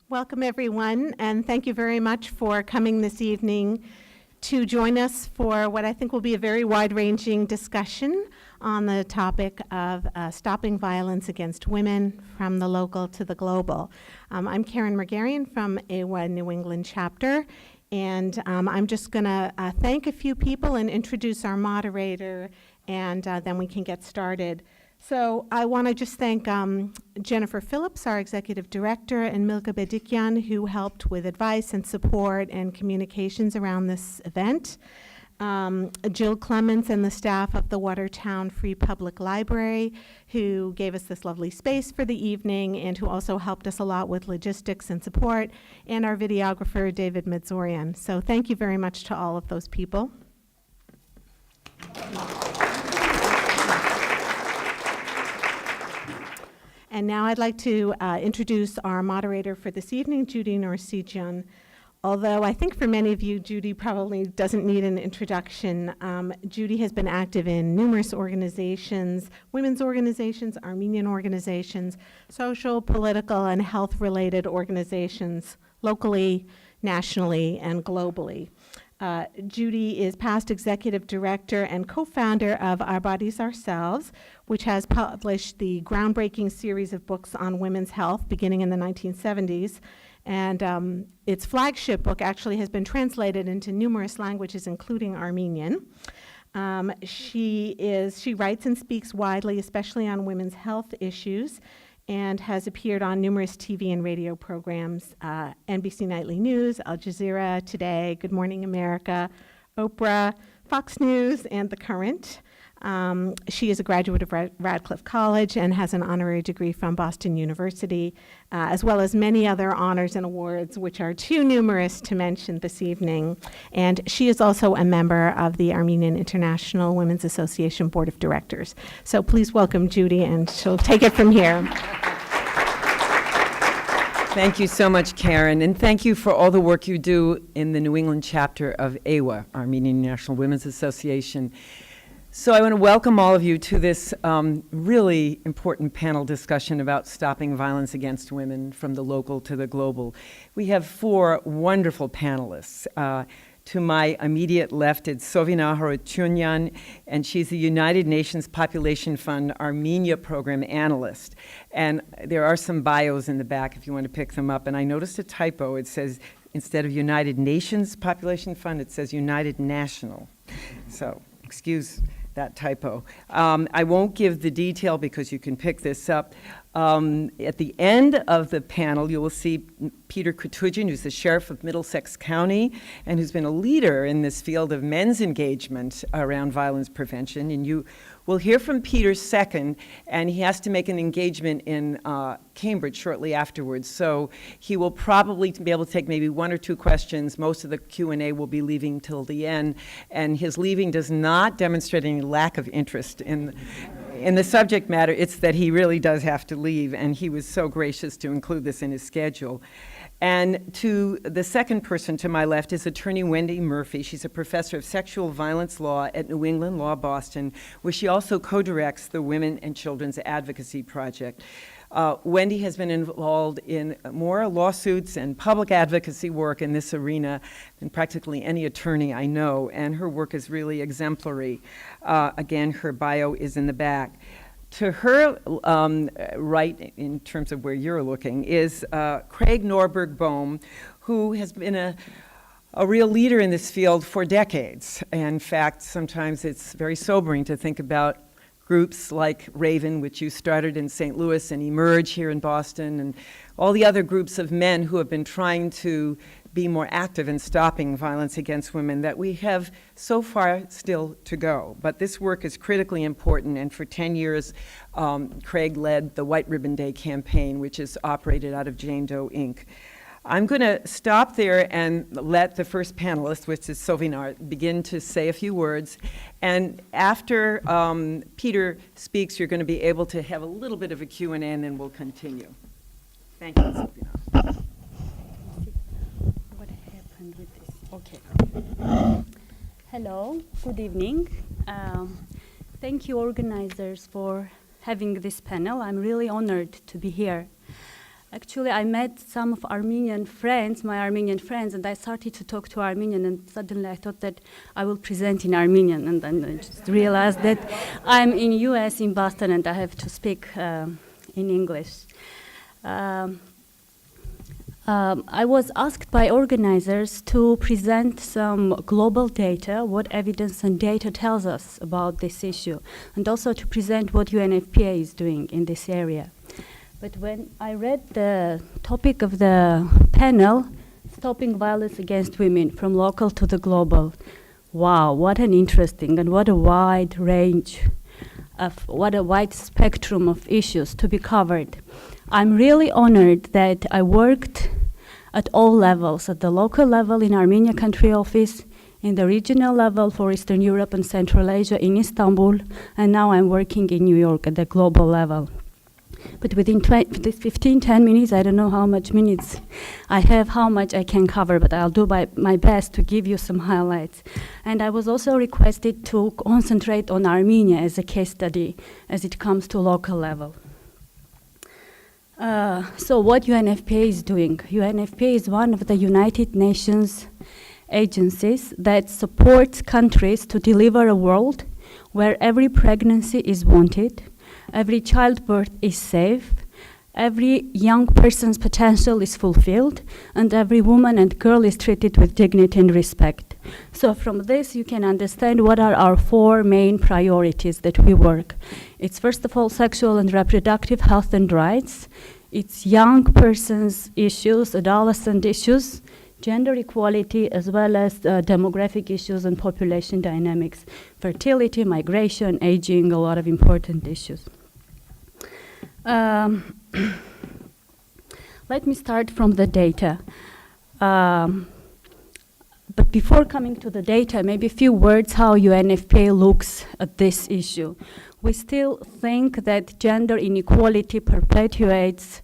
Welcome, everyone, and thank you very much for coming this evening to join us for what I think will be a very wide-ranging discussion on the topic of stopping violence against women from the local to the global. I'm Karen Margarian from AWA New England chapter, and I'm just going to thank a few people and introduce our moderator, and then we can get started. So I want to just thank Jennifer Phillips, our executive director, and Milka Bedikyan, who helped with advice and support and communications around this event. Jill Clements and the staff of the Watertown Free Public Library, who gave us this lovely space for the evening and who also helped us a lot with logistics and support, and our videographer, David Medzorian. So thank you very much to all of those people. And now I'd like to introduce our moderator for this evening, Judy Norsijyan. Although I think for many of you, Judy probably doesn't need an introduction. Judy has been active in numerous organizations, women's organizations, Armenian organizations, social, political, and health-related organizations, locally, nationally, and globally. Judy is past executive director and co-founder of Our Bodies Ourselves, which has published the groundbreaking series of books on women's health beginning in the 1970s. And its flagship book actually has been translated into numerous languages, including Armenian. She writes and speaks widely, especially on women's health issues, and has appeared on numerous TV and radio programs, NBC Nightly News, Al Jazeera, Today, Good Morning America, Oprah, Fox News, and The Current. She is a graduate of Radcliffe College and has an honorary degree from Boston University, as well as many other honors and awards, which are too numerous to mention this evening. And she is also a member of the Armenian International Women's Association Board of Directors. So please welcome Judy, and she'll take it from here. Thank you so much, Karen, and thank you for all the work you do in the New England chapter of AWA, Armenian International Women's Association. So I want to welcome all of you to this really important panel discussion about stopping violence against women from the local to the global. We have four wonderful panelists. To my immediate left is Sovina Harotyunyan, and she's the United Nations Population Fund Armenia Program Analyst. And there are some bios in the back if you want to pick them up. And I noticed a typo. It says, instead of United Nations Population Fund, it says United National. So excuse that typo. I won't give the detail because you can pick this up. At the end of the panel, you will see Peter Kutugin, who's the sheriff of Middlesex County and who's been a leader in this field of men's engagement around violence prevention. And you will hear from Peter second, and he has to make an engagement in Cambridge shortly afterwards. So he will probably be able to take maybe one or two questions. Most of the Q&A will be leaving till the end. And his leaving does not demonstrate any lack of interest in the subject matter. It's that he really does have to leave, and he was so gracious to include this in his schedule. And to the second person to my left is attorney Wendy Murphy. She's a professor of sexual violence law at New England Law Boston, where she also co-directs the Women and Children's Advocacy Project. Wendy has been involved in more lawsuits and public advocacy work in this arena than practically any attorney I know, and her work is really exemplary. Again, her bio is in the back. To her right, in terms of where you're looking, is Craig Norberg Bohm, who has been a real leader in this field for decades. In fact, sometimes it's very sobering to think about groups like Raven, which you started in St. Louis, and Emerge here in Boston, and all the other groups of men who have been trying to be more active in stopping violence against women, that we have so far still to go. But this work is critically important, and for 10 years, Craig led the White Ribbon Day campaign, which is operated out of Jane Doe, Inc. I'm going to stop there and let the first panelist, which is Sovinar, begin to say a few words. And after Peter speaks, you're going to be able to have a little bit of a Q&A, and then we'll continue. Thank you, Sovinar. What happened with this? Okay. Hello, good evening. Thank you, organizers, for having this panel. I'm really honored to be here. Actually, I met some of Armenian friends, my Armenian friends, and I started to talk to Armenian, and suddenly I thought that I will present in Armenian, and then I just realized that I'm in US, in Boston, and I have to speak in English. I was asked by organizers to present some global data, what evidence and data tells us about this issue, and also to present what UNFPA is doing in this area. But when I read the topic of the panel, Stopping Violence Against Women from Local to the Global, wow, what an interesting and what a wide range of, what a wide spectrum of issues to be covered. I'm really honored that I worked at all levels, at the local level in Armenia Country Office, in the regional level for Eastern Europe and Central Asia in Istanbul, and now I'm working in New York at the global level. But within 10 minutes, I don't know how much minutes I have, how much I can cover, but I'll do my best to give you some highlights. And I was also requested to concentrate on Armenia as a case study as it comes to local level. So what UNFPA is doing? UNFPA is one of the United Nations agencies that supports countries to deliver a world where every pregnancy is wanted, every childbirth is safe, every young person's potential is fulfilled, and every woman and girl is treated with dignity and respect. So from this, you can understand what are our 4 main priorities that we work. It's first of all sexual and reproductive health and rights. It's young persons' issues, adolescent issues, gender equality, as well as demographic issues and population dynamics, fertility, migration, aging, a lot of important issues. Let me start from the data. But before coming to the data, maybe a few words how UNFPA looks at this issue. We still think that gender inequality perpetuates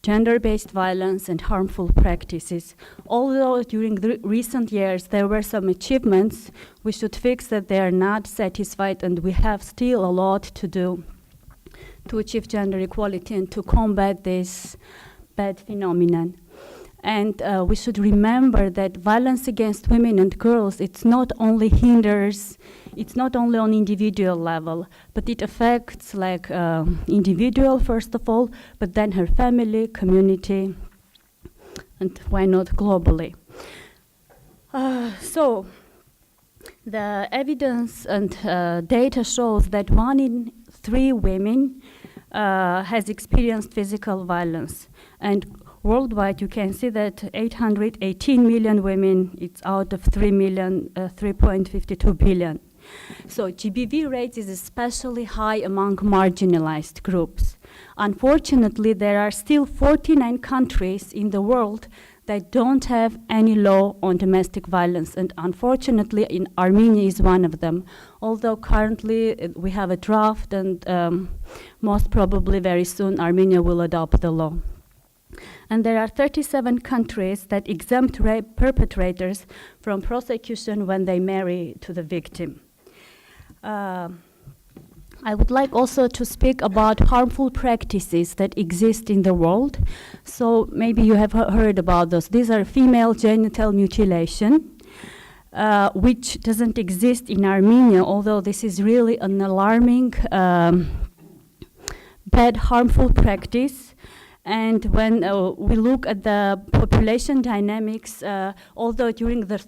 gender-based violence and harmful practices. Although during the recent years there were some achievements, we should fix that they are not satisfied, and we have still a lot to do to achieve gender equality and to combat this bad phenomenon. And we should remember that violence against women and girls, it's not only on individual level, but it affects like individual first of all, but then her family, community, and why not globally. So the evidence and data shows that 1 in 3 women has experienced physical violence. And worldwide, you can see that 818 million women, it's out of 3.52 billion. So GBV rates is especially high among marginalized groups. Unfortunately, there are still 49 countries in the world that don't have any law on domestic violence, and unfortunately, in Armenia is one of them. Although currently we have a draft, and most probably very soon Armenia will adopt the law. And there are 37 countries that exempt rape perpetrators from prosecution when they marry to the victim. I would like also to speak about harmful practices that exist in the world. So maybe you have heard about those. These are female genital mutilation, which doesn't exist in Armenia, although this is really an alarming, bad, harmful practice. And when we look at the population dynamics, although during the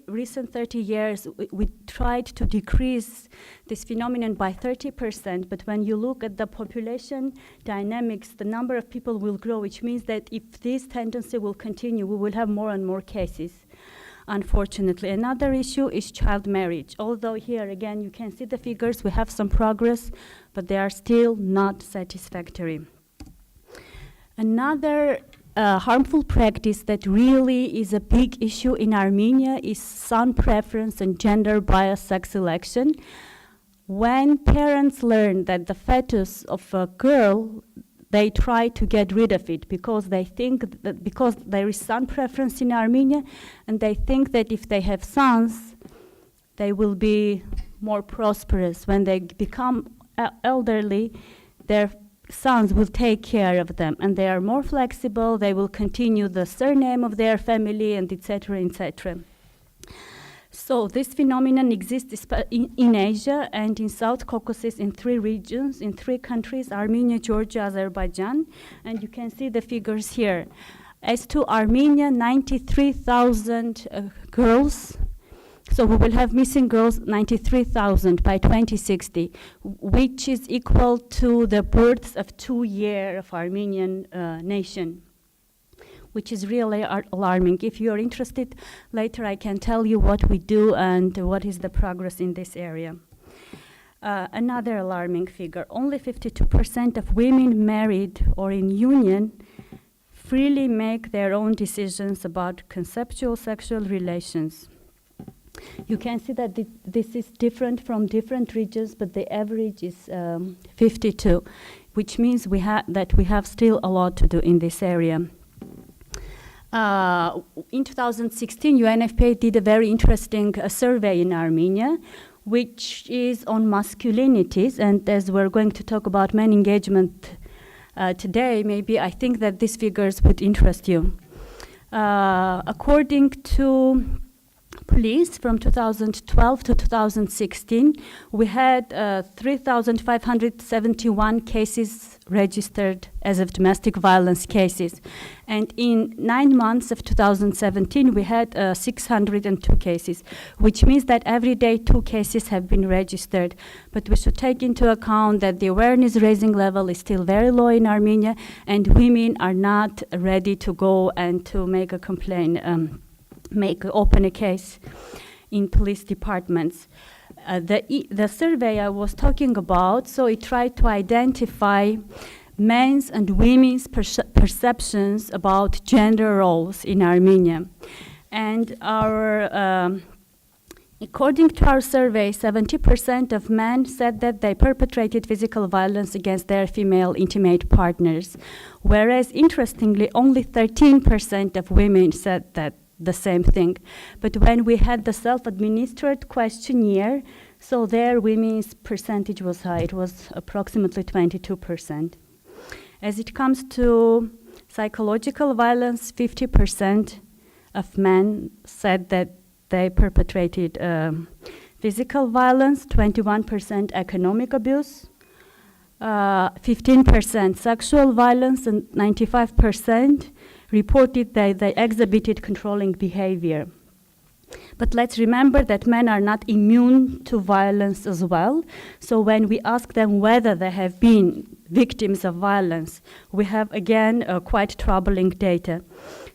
recent 30 years, we tried to decrease this phenomenon by 30%, but when you look at the population dynamics, the number of people will grow, which means that if this tendency will continue, we will have more and more cases, unfortunately. Another issue is child marriage. Although here, again, you can see the figures, we have some progress, but they are still not satisfactory. Another harmful practice that really is a big issue in Armenia is son preference and gender bias sex selection. When parents learn that the fetus of a girl, they try to get rid of it because they think that because there is son preference in Armenia, and they think that if they have sons, they will be more prosperous. When they become elderly, their sons will take care of them, and they are more flexible. They will continue the surname of their family, and etc., etc. So this phenomenon exists in Asia and in South Caucasus in 3 regions, in 3 countries: Armenia, Georgia, Azerbaijan, and you can see the figures here. As to Armenia, 93,000 girls. So we will have missing girls, 93,000 by 2060, which is equal to the births of 2 years of Armenian nation, which is really alarming. If you're interested, later I can tell you what we do and what is the progress in this area. Another alarming figure: only 52% of women married or in union freely make their own decisions about conceptual sexual relations. You can see that this is different from different regions, but the average is 52, which means that we have still a lot to do in this area. In 2016, UNFPA did a very interesting survey in Armenia, which is on masculinities, and as we're going to talk about men engagement today, maybe I think that these figures would interest you. According to police, from 2012 to 2016, we had 3,571 cases registered as of domestic violence cases. And in 9 months of 2017, we had 602 cases, which means that every day 2 cases have been registered. But we should take into account that the awareness raising level is still very low in Armenia, and women are not ready to go and to make a complaint, open a case in police departments. The survey I was talking about, so it tried to identify men's and women's perceptions about gender roles in Armenia. And according to our survey, 70% of men said that they perpetrated physical violence against their female intimate partners, whereas interestingly, only 13% of women said that the same thing. But when we had the self-administered questionnaire, so there women's percentage was high. It was approximately 22%. As it comes to psychological violence, 50% of men said that they perpetrated physical violence, 21% economic abuse, 15% sexual violence, and 95% reported that they exhibited controlling behavior. But let's remember that men are not immune to violence as well. So when we ask them whether they have been victims of violence, we have again quite troubling data.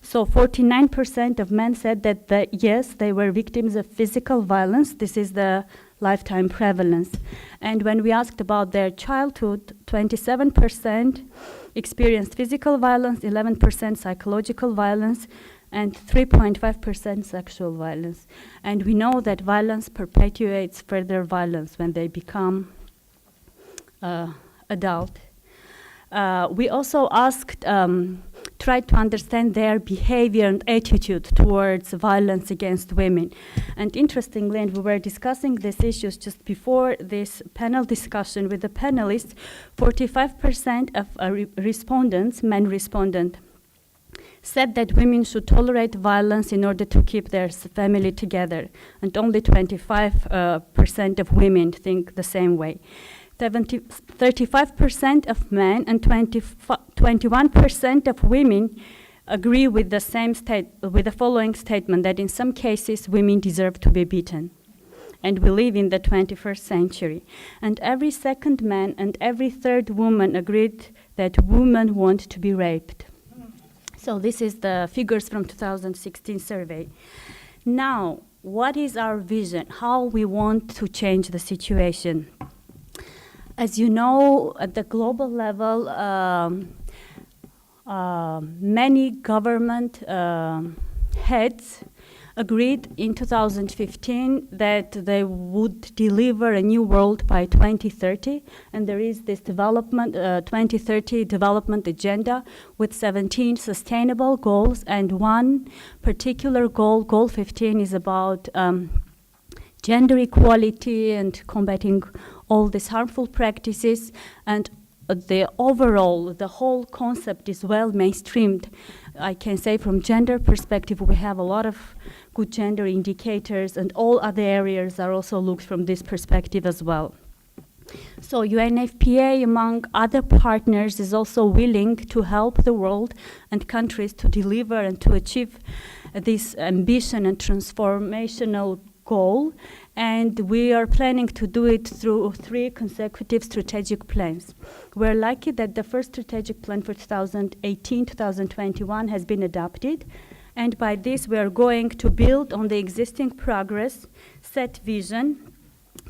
So 49% of men said that yes, they were victims of physical violence. This is the lifetime prevalence. And when we asked about their childhood, 27% experienced physical violence, 11% psychological violence, and 3.5% sexual violence. And we know that violence perpetuates further violence when they become adult. We also asked, tried to understand their behavior and attitude towards violence against women. And interestingly, and we were discussing these issues just before this panel discussion with the panelists, 45% of respondents, men respondent, said that women should tolerate violence in order to keep their family together. And only 25% of women think the same way. 35% of men and 21% of women agree with the following statement, that in some cases women deserve to be beaten. And we live in the 21st century. And every second man and every third woman agreed that women want to be raped. So this is the figures from 2016 survey. Now, what is our vision? How we want to change the situation? As you know, at the global level, many government heads agreed in 2015 that they would deliver a new world by 2030. And there is this 2030 development agenda with 17 sustainable goals. And one particular goal, goal 15, is about gender equality and combating all these harmful practices. And the whole concept is well mainstreamed. I can say from gender perspective, we have a lot of good gender indicators, and all other areas are also looked from this perspective as well. So UNFPA, among other partners, is also willing to help the world and countries to deliver and to achieve this ambition and transformational goal. And we are planning to do it through 3 consecutive strategic plans. We're lucky that the first strategic plan for 2018-2021 has been adopted. And by this, we are going to build on the existing progress, set vision,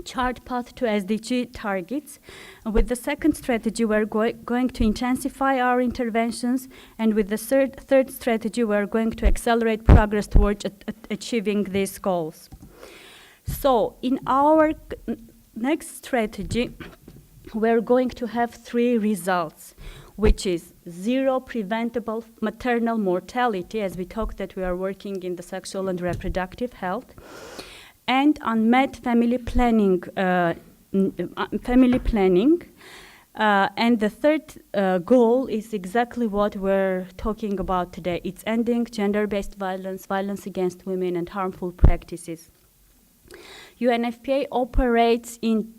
chart path to SDG targets. With the second strategy, we're going to intensify our interventions, and with the third strategy, we're going to accelerate progress towards achieving these goals. So in our next strategy, we're going to have 3 results, which is 0 preventable maternal mortality, as we talked that we are working in the sexual and reproductive health, and unmet family planning. And the third goal is exactly what we're talking about today. It's ending gender-based violence, violence against women, and harmful practices. UNFPA operates in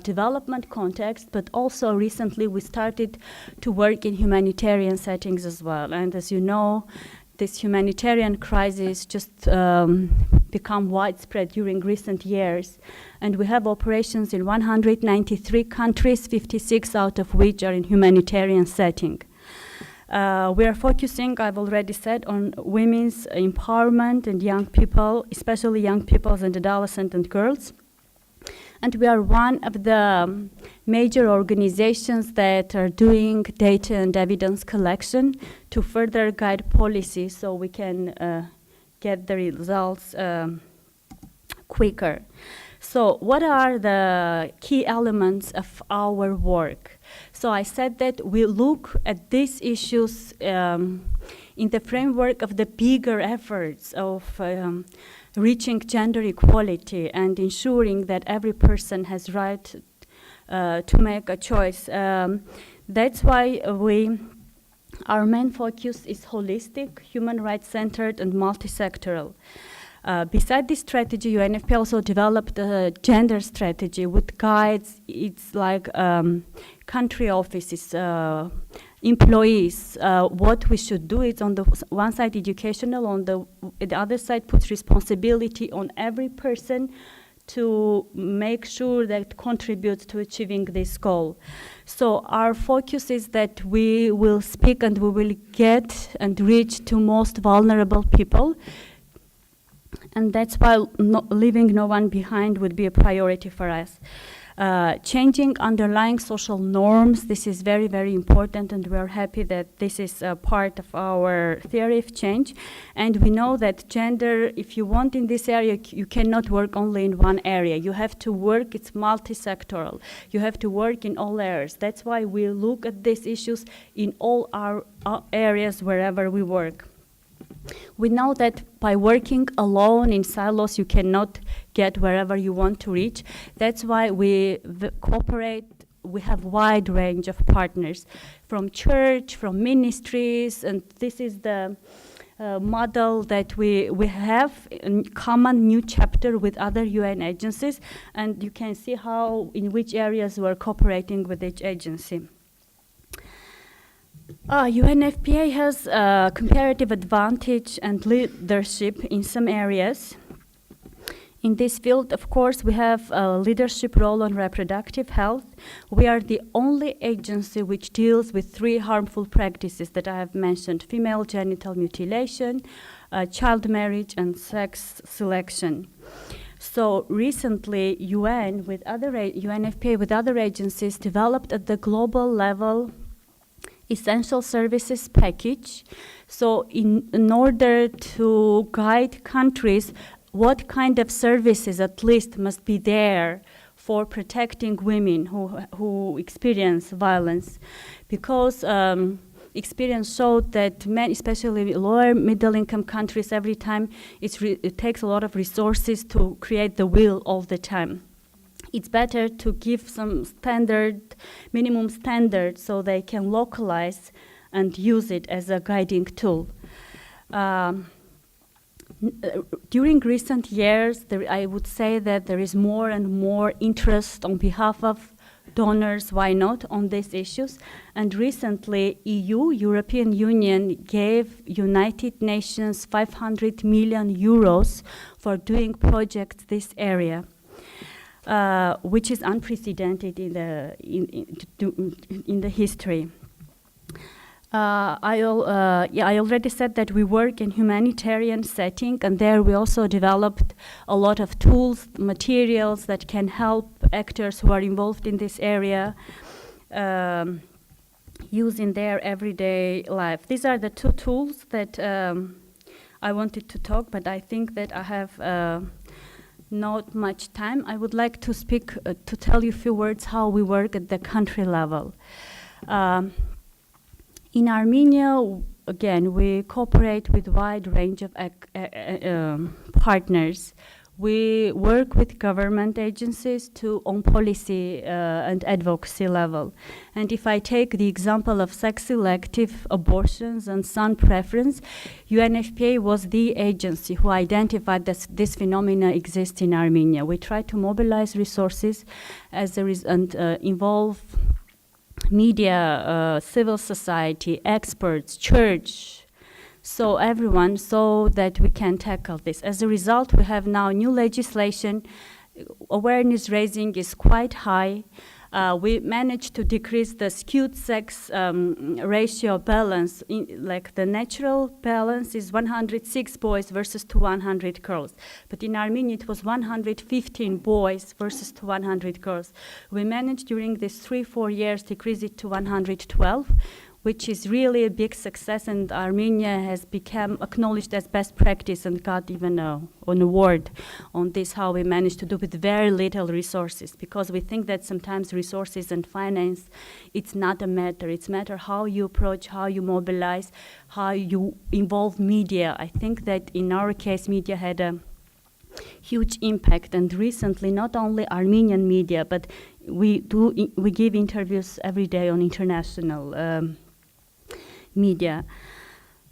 development context, but also recently we started to work in humanitarian settings as well. And as you know, this humanitarian crisis just become widespread during recent years. And we have operations in 193 countries, 56 out of which are in humanitarian setting. We are focusing, I've already said, on women's empowerment and young people, especially young people and adolescents and girls. And we are one of the major organizations that are doing data and evidence collection to further guide policy so we can get the results quicker. So what are the key elements of our work? So I said that we look at these issues in the framework of the bigger efforts of reaching gender equality and ensuring that every person has right to make a choice. That's why our main focus is holistic, human rights centered, and multi-sectoral. Beside this strategy, UNFPA also developed a gender strategy with guides. It's like country offices, employees, what we should do. It's on the one side educational, on the other side puts responsibility on every person to make sure that contributes to achieving this goal. So our focus is that we will speak and we will get and reach to most vulnerable people. And that's why leaving no one behind would be a priority for us. Changing underlying social norms, this is very, very important, and we're happy that this is a part of our theory of change. And we know that gender, if you want in this area, you cannot work only in one area. You have to work, it's multi-sectoral. You have to work in all areas. That's why we look at these issues in all our areas wherever we work. We know that by working alone in silos, you cannot get wherever you want to reach. That's why we cooperate. We have a wide range of partners from church, from ministries, and this is the model that we have a common new chapter with other UN agencies, and you can see how, in which areas we're cooperating with each agency. UNFPA has a comparative advantage and leadership in some areas. In this field, of course, we have a leadership role on reproductive health. We are the only agency which deals with 3 harmful practices that I have mentioned: female genital mutilation, child marriage, and sex selection. So recently, UNFPA with other agencies developed at the global level essential services package. So in order to guide countries what kind of services at least must be there for protecting women who experience violence. Because experience showed that men, especially lower middle income countries, every time it takes a lot of resources to create the will all the time. it's better to give some minimum standard, so they can localize and use it as a guiding tool. During recent years, I would say that there is more and more interest on behalf of donors, why not, on these issues. And recently, European Union, gave United Nations 500 million euros for doing projects this area, which is unprecedented in the history. I already said that we work in humanitarian setting, and there we also developed a lot of tools, materials that can help actors who are involved in this area use in their everyday life. These are the two tools that I wanted to talk, but I think that I have not much time. I would like to speak, to tell you a few words how we work at the country level. In Armenia, again, we cooperate with a wide range of partners. We work with government agencies on policy and advocacy level. And if I take the example of sex-selective abortions and son preference, UNFPA was the agency who identified that this phenomena exists in Armenia. We try to mobilize resources and involve media, civil society, experts, church, so everyone, so that we can tackle this. As a result, we have now new legislation. Awareness raising is quite high. We managed to decrease the skewed sex ratio balance. Like the natural balance is 106 boys versus to 100 girls. But in Armenia, it was 115 boys versus to 100 girls. We managed during these 3-4 years decrease it to 112, which is really a big success, and Armenia has become acknowledged as best practice and got even an award on this, how we managed to do with very little resources, because we think that sometimes resources and finance, it's not a matter. It's matter how you approach, how you mobilize, how you involve media. I think that in our case, media had a huge impact, and recently not only Armenian media, but we give interviews every day on international media.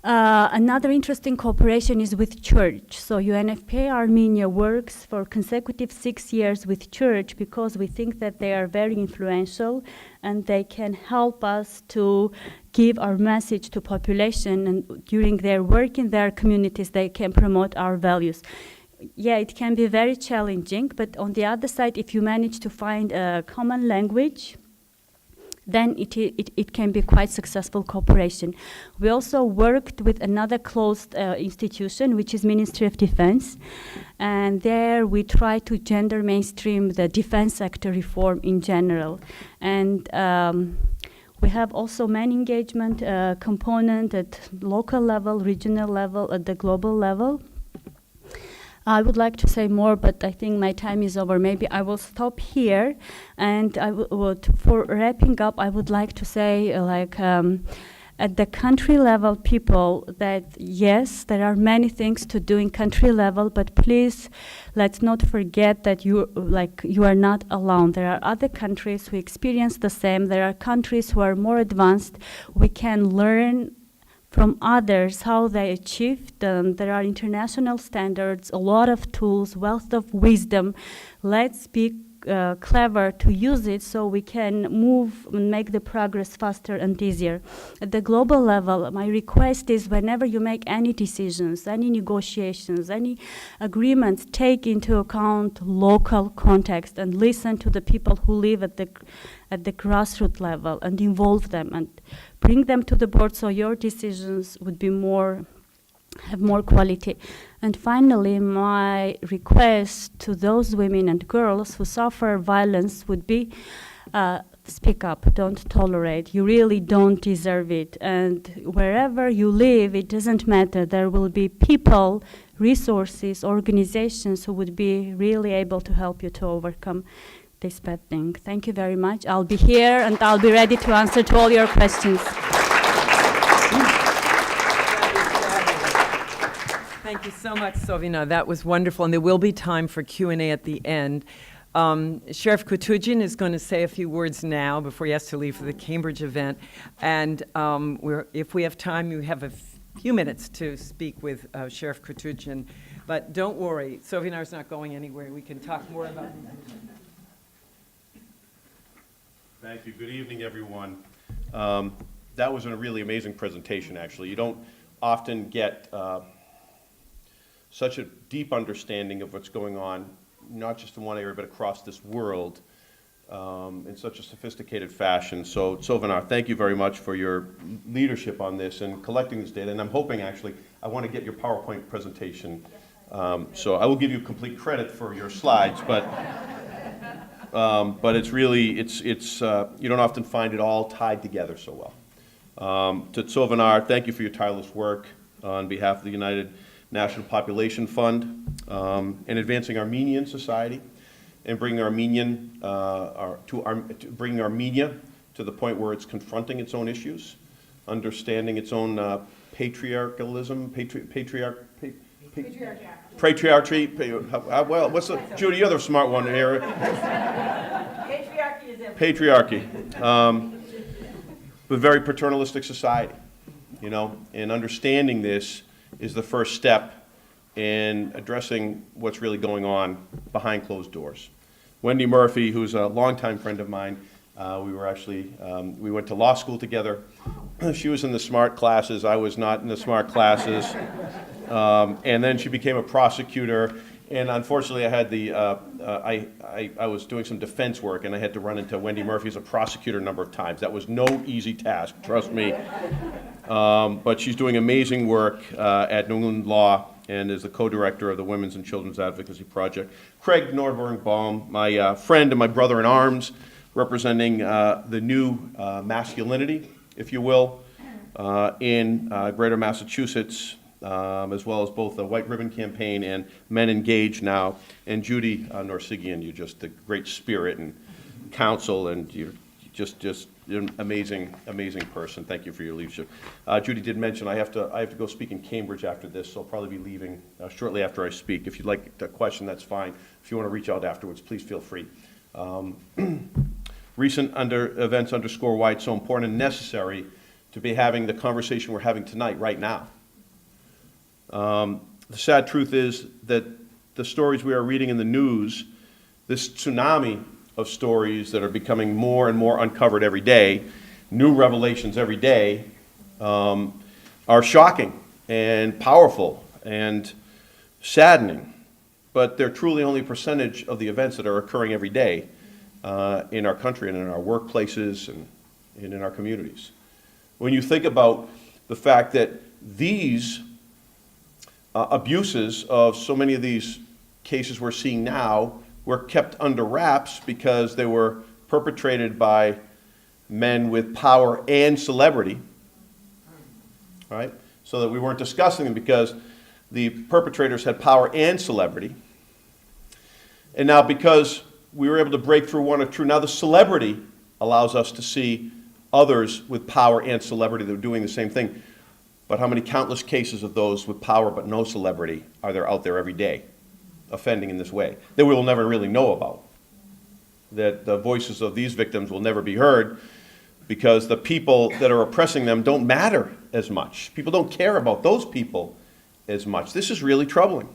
Another interesting cooperation is with church. So UNFPA Armenia works for consecutive 6 years with church because we think that they are very influential and they can help us to give our message to population, and during their work in their communities they can promote our values. Yeah, it can be very challenging, but on the other side, if you manage to find a common language, then it can be quite successful cooperation. We also worked with another closed institution, which is Ministry of Defense, and there we try to gender mainstream the defense sector reform in general. And we have also man engagement component at local level, regional level, at the global level. I would like to say more, but I think my time is over. Maybe I will stop here. And for wrapping up, I would like to say, at the country level, people, that yes, there are many things to do in country level, but please, let's not forget that you are not alone. There are other countries who experience the same. There are countries who are more advanced. We can learn from others how they achieved them. There are international standards, a lot of tools, wealth of wisdom. Let's be clever to use it so we can move and make the progress faster and easier. At the global level, my request is whenever you make any decisions, any negotiations, any agreements, take into account local context and listen to the people who live at the grassroots level and involve them and bring them to the board so your decisions would be have more quality. And finally, my request to those women and girls who suffer violence would be speak up, don't tolerate. You really don't deserve it. And wherever you live, it doesn't matter. There will be people, resources, organizations who would be really able to help you to overcome this bad thing. Thank you very much. I'll be here and I'll be ready to answer to all your questions. Thank you so much, Sovina. That was wonderful, and there will be time for Q&A at the end. Sheriff Kutugin is going to say a few words now before he has to leave for the Cambridge event. And if we have time, you have a few minutes to speak with Sheriff Kutugin. But don't worry, Sovinar not going anywhere. We can talk more about it. Thank you. Good evening, everyone. That was a really amazing presentation, actually. You don't often get such a deep understanding of what's going on, not just in one area, but across this world in such a sophisticated fashion. So, Sovinar, thank you very much for your leadership on this and collecting this data. And I'm hoping, actually, I want to get your PowerPoint presentation. So I will give you complete credit for your slides, but it's really, you don't often find it all tied together so well. To Sovinar, thank you for your tireless work on behalf of the United National Population Fund in advancing Armenian society and bringing bringing Armenia to the point where it's confronting its own issues, understanding its own patriarchalism, patriarchy. Well, what's the, Judy, you're the smart one here. Patriarchy. But very paternalistic society, you know, and understanding this is the first step in addressing what's really going on behind closed doors. Wendy Murphy, who's a longtime friend of mine, we went to law school together. She was in the smart classes, I was not in the smart classes. And then she became a prosecutor, and unfortunately I had I was doing some defense work and I had to run into Wendy Murphy as a prosecutor a number of times. That was no easy task, trust me. But she's doing amazing work at New England Law and is the co-director of the Women's and Children's Advocacy Project. Craig Nordberg-Baum, my friend and my brother in arms, representing the new masculinity, if you will, in greater Massachusetts, as well as both the White Ribbon Campaign and Men Engaged Now. And Judy Norsigian, you're just a great spirit and counsel, and you're just an amazing person. Thank you for your leadership. Judy did mention I have to go speak in Cambridge after this, so I'll probably be leaving shortly after I speak. If you'd like a question, that's fine. If you want to reach out afterwards, please feel free. Recent events underscore why it's so important and necessary to be having the conversation we're having tonight, right now. The sad truth is that the stories we are reading in the news, this tsunami of stories that are becoming more and more uncovered every day, new revelations every day, are shocking and powerful and saddening. But they're truly only a percentage of the events that are occurring every day in our country and in our workplaces and in our communities. When you think about the fact that these abuses of so many of these cases we're seeing now were kept under wraps because they were perpetrated by men with power and celebrity, right? So that we weren't discussing them because the perpetrators had power and celebrity. And now because we were able to break through one or two, now the celebrity allows us to see others with power and celebrity that are doing the same thing. But how many countless cases of those with power but no celebrity are there out there every day, offending in this way, that we will never really know about? That the voices of these victims will never be heard because the people that are oppressing them don't matter as much. People don't care about those people as much. This is really troubling.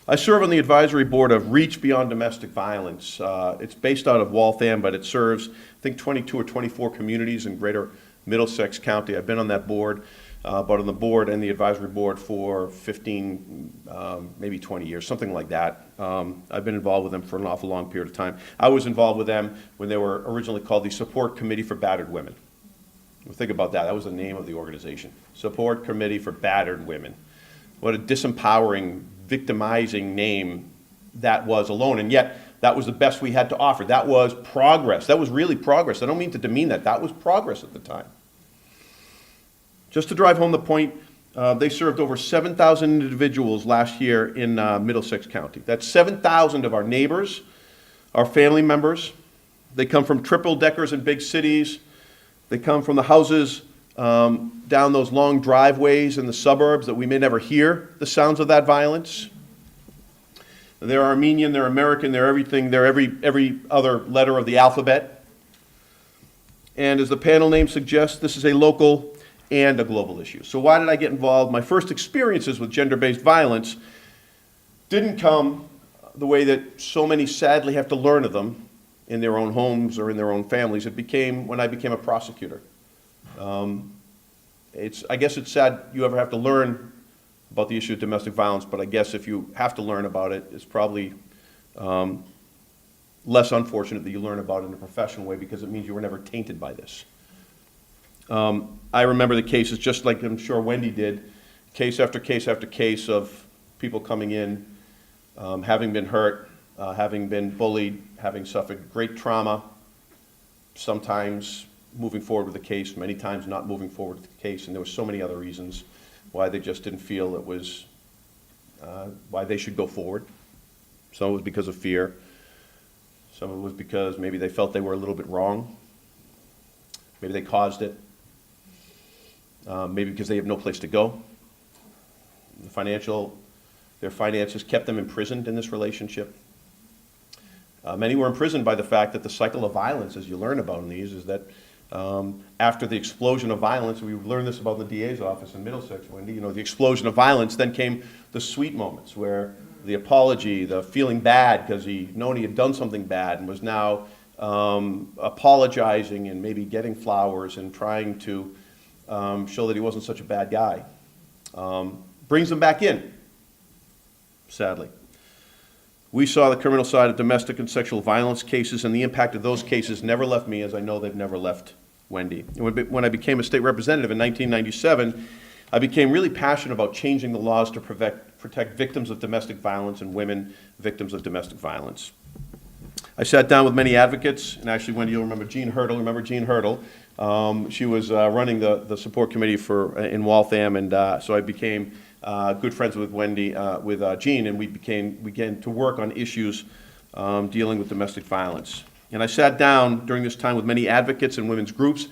I serve on the advisory board of Reach Beyond Domestic Violence. It's based out of Waltham, but it serves, I think, 22 or 24 communities in greater Middlesex County. I've been on that board, but on the board and the advisory board for 15, maybe 20 years, something like that. I've been involved with them for an awful long period of time. I was involved with them when they were originally called the Support Committee for Battered Women. Well, think about that. That was the name of the organization. Support Committee for Battered Women. What a disempowering, victimizing name that was alone, and yet that was the best we had to offer. That was progress. That was really progress. I don't mean to demean that. That was progress at the time. Just to drive home the point, they served over 7,000 individuals last year in Middlesex County. That's 7,000 of our neighbors, our family members. They come from triple-deckers in big cities. They come from the houses down those long driveways in the suburbs that we may never hear the sounds of that violence. They're Armenian, they're American, they're everything, they're every other letter of the alphabet. And as the panel name suggests, this is a local and a global issue. So why did I get involved? My first experiences with gender-based violence didn't come the way that so many sadly have to learn of them in their own homes or in their own families. It became when I became a prosecutor. I guess it's sad you ever have to learn about the issue of domestic violence, but I guess if you have to learn about it, it's probably less unfortunate that you learn about it in a professional way, because it means you were never tainted by this. I remember the cases, just like I'm sure Wendy did, case after case after case of people coming in, having been hurt, having been bullied, having suffered great trauma, sometimes moving forward with the case, many times not moving forward with the case, and there were so many other reasons why they just didn't feel it was, why they should go forward. Some of it was because of fear. Some of it was because maybe they felt they were a little bit wrong. Maybe they caused it. Maybe because they have no place to go. Their finances kept them imprisoned in this relationship. Many were imprisoned by the fact that the cycle of violence, as you learn about in these, is that after the explosion of violence, we learned this about in the DA's office in Middlesex, Wendy, the explosion of violence, then came the sweet moments where the apology, the feeling bad because he had done something bad and was now apologizing and maybe getting flowers and trying to show that he wasn't such a bad guy. Brings them back in, sadly. We saw the criminal side of domestic and sexual violence cases, and the impact of those cases never left me, as I know they've never left Wendy. And when I became a state representative in 1997, I became really passionate about changing the laws to protect victims of domestic violence and women victims of domestic violence. I sat down with many advocates, and actually, Wendy, you'll remember Jean Hurdle. Remember Jean Hurdle? She was running the support committee in Waltham, and so I became good friends with Wendy, with Jean, and we began to work on issues dealing with domestic violence. And I sat down during this time with many advocates and women's groups,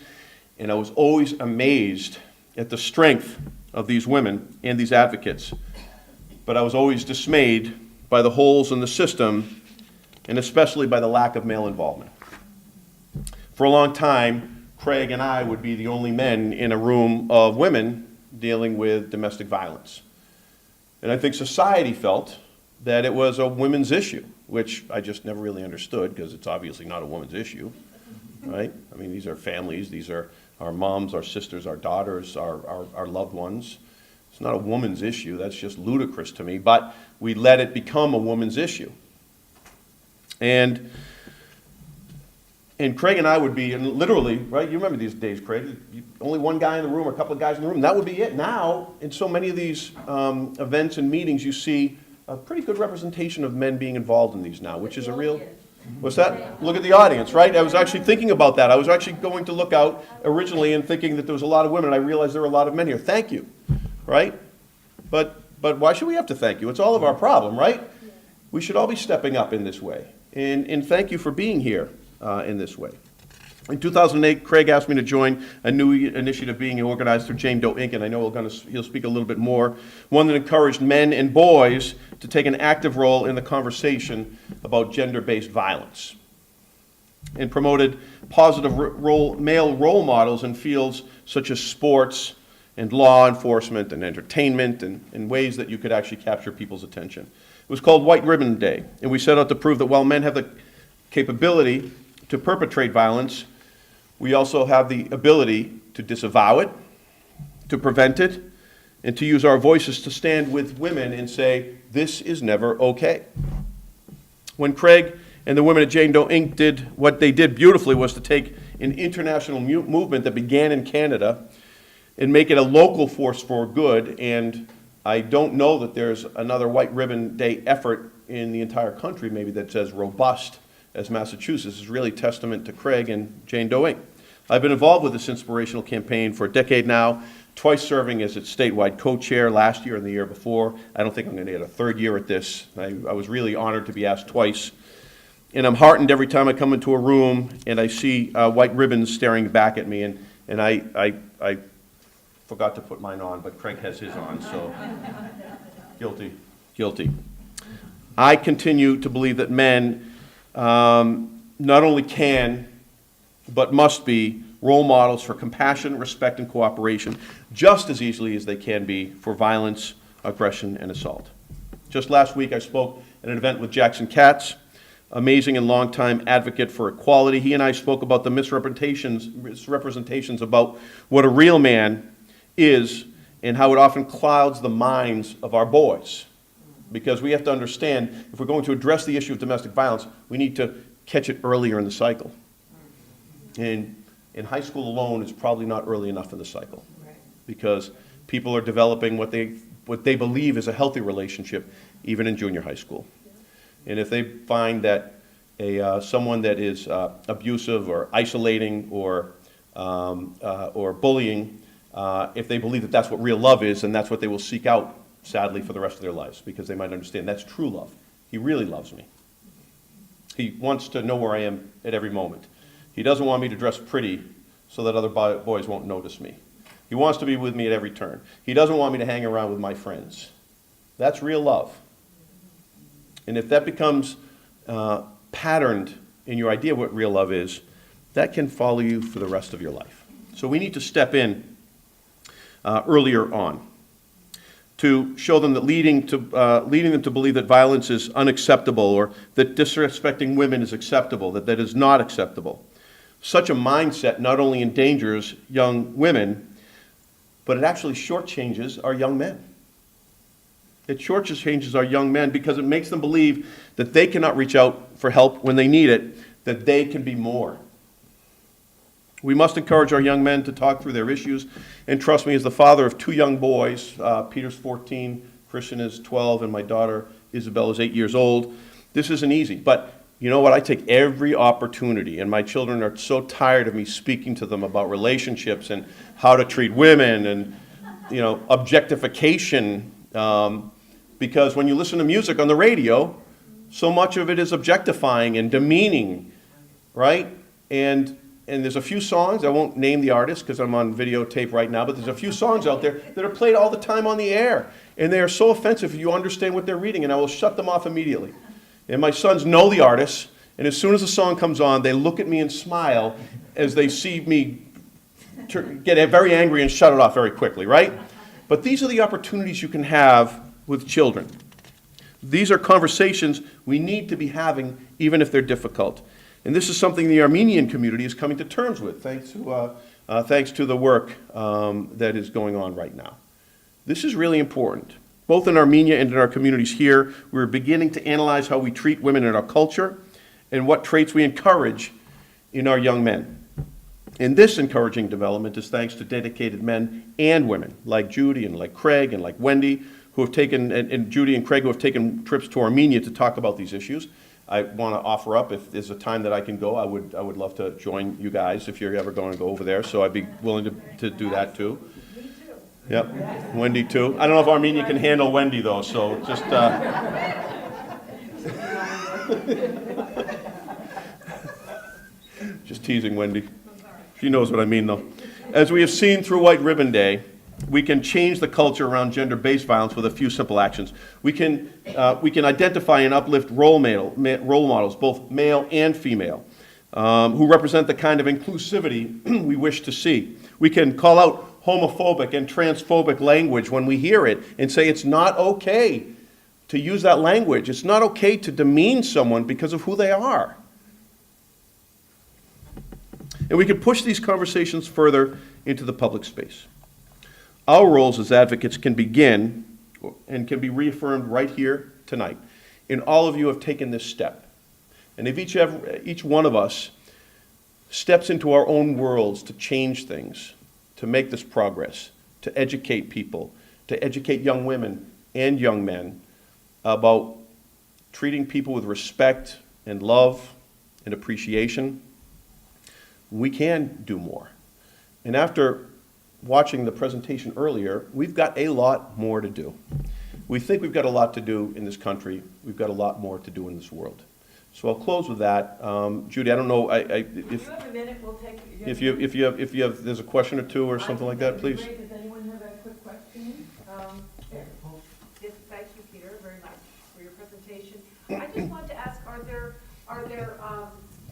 and I was always amazed at the strength of these women and these advocates. But I was always dismayed by the holes in the system, and especially by the lack of male involvement. For a long time, Craig and I would be the only men in a room of women dealing with domestic violence. And I think society felt that it was a women's issue, which I just never really understood, because it's obviously not a woman's issue, right? I mean, these are families, these are our moms, our sisters, our daughters, our loved ones. It's not a woman's issue. That's just ludicrous to me, but we let it become a woman's issue. And Craig and I would be, and literally, right, you remember these days, Craig, only one guy in the room or a couple of guys in the room, that would be it. Now, in so many of these events and meetings, you see a pretty good representation of men being involved in these now, which is a real, what's that? Look at the audience, right? I was actually thinking about that. I was actually going to look out originally and thinking that there was a lot of women, and I realized there were a lot of men here. Thank you, right? But why should we have to thank you? It's all of our problem, right? We should all be stepping up in this way. And thank you for being here in this way. In 2008, Craig asked me to join a new initiative being organized through Jane Doe Inc., and I know he'll speak a little bit more, one that encouraged men and boys to take an active role in the conversation about gender-based violence, and promoted positive male role models in fields such as sports and law enforcement and entertainment, and in ways that you could actually capture people's attention. It was called White Ribbon Day, and we set out to prove that while men have the capability to perpetrate violence, we also have the ability to disavow it, to prevent it, and to use our voices to stand with women and say, this is never okay. When Craig and the women at Jane Doe Inc. did what they did beautifully, was to take an international movement that began in Canada and make it a local force for good. And I don't know that there's another White Ribbon Day effort in the entire country maybe that's as robust as Massachusetts. Is really testament to Craig and Jane Doe Inc. I've been involved with this inspirational campaign for a decade now, twice serving as its statewide co-chair last year and the year before. I don't think I'm going to get a third year at this. I was really honored to be asked twice. And I'm heartened every time I come into a room and I see white ribbons staring back at me. And I forgot to put mine on, but Craig has his on, so guilty. I continue to believe that men not only can, but must be role models for compassion, respect, and cooperation, just as easily as they can be for violence, aggression, and assault. Just last week, I spoke at an event with Jackson Katz, amazing and longtime advocate for equality. He and I spoke about the misrepresentations about what a real man is and how it often clouds the minds of our boys. Because we have to understand, if we're going to address the issue of domestic violence, we need to catch it earlier in the cycle. And in high school alone, it's probably not early enough in the cycle. Because people are developing what they believe is a healthy relationship, even in junior high school. And if they find that someone that is abusive or isolating or bullying, if they believe that that's what real love is, then that's what they will seek out, sadly, for the rest of their lives, because they might understand that's true love. He really loves me. He wants to know where I am at every moment. He doesn't want me to dress pretty so that other boys won't notice me. He wants to be with me at every turn. He doesn't want me to hang around with my friends. That's real love. And if that becomes patterned in your idea of what real love is, that can follow you for the rest of your life. So we need to step in earlier on to show them that leading them to believe that violence is unacceptable or that disrespecting women is acceptable, that is not acceptable. Such a mindset not only endangers young women, but it actually shortchanges our young men. It shortchanges our young men because it makes them believe that they cannot reach out for help when they need it, that they can be more. We must encourage our young men to talk through their issues. And trust me, as the father of two young boys, Peter's 14, Christian is 12, and my daughter Isabel is 8 years old, this isn't easy. But you know what? I take every opportunity, and my children are so tired of me speaking to them about relationships and how to treat women and, objectification. Because when you listen to music on the radio, so much of it is objectifying and demeaning, right? And there's a few songs, I won't name the artist because I'm on videotape right now, but there's a few songs out there that are played all the time on the air. And they are so offensive if you understand what they're reading, and I will shut them off immediately. And my sons know the artists, and as soon as the song comes on, they look at me and smile as they see me get very angry and shut it off very quickly, right? But these are the opportunities you can have with children. These are conversations we need to be having, even if they're difficult. And this is something the Armenian community is coming to terms with, thanks to the work that is going on right now. This is really important. Both in Armenia and in our communities here, we're beginning to analyze how we treat women in our culture and what traits we encourage in our young men. And this encouraging development is thanks to dedicated men and women like Judy and like Craig and like Wendy, who have taken, and Judy and Craig, who have taken trips to Armenia to talk about these issues. I want to offer up, if there's a time that I can go, I would love to join you guys if you're ever going to go over there. So I'd be willing to do that too. Me too. Yep, Wendy too. I don't know if Armenia can handle Wendy though, so just. Just teasing Wendy. She knows what I mean though. As we have seen through White Ribbon Day, we can change the culture around gender-based violence with a few simple actions. We can identify and uplift role models, both male and female, who represent the kind of inclusivity we wish to see. We can call out homophobic and transphobic language when we hear it and say it's not okay to use that language. It's not okay to demean someone because of who they are. And we can push these conversations further into the public space. Our roles as advocates can begin and can be reaffirmed right here tonight. And all of you have taken this step. And if each one of us steps into our own worlds to change things, to make this progress, to educate people, to educate young women and young men about treating people with respect and love and appreciation, we can do more. And after watching the presentation earlier, we've got a lot more to do. We think we've got a lot to do in this country. We've got a lot more to do in this world. So I'll close with that. Judy, I don't know if you have a minute, we'll take. if you have there's a question or two or something like that, please. Does anyone have a quick question? Yes, thank you, Peter, very much for your presentation. presentation. I just wanted to ask,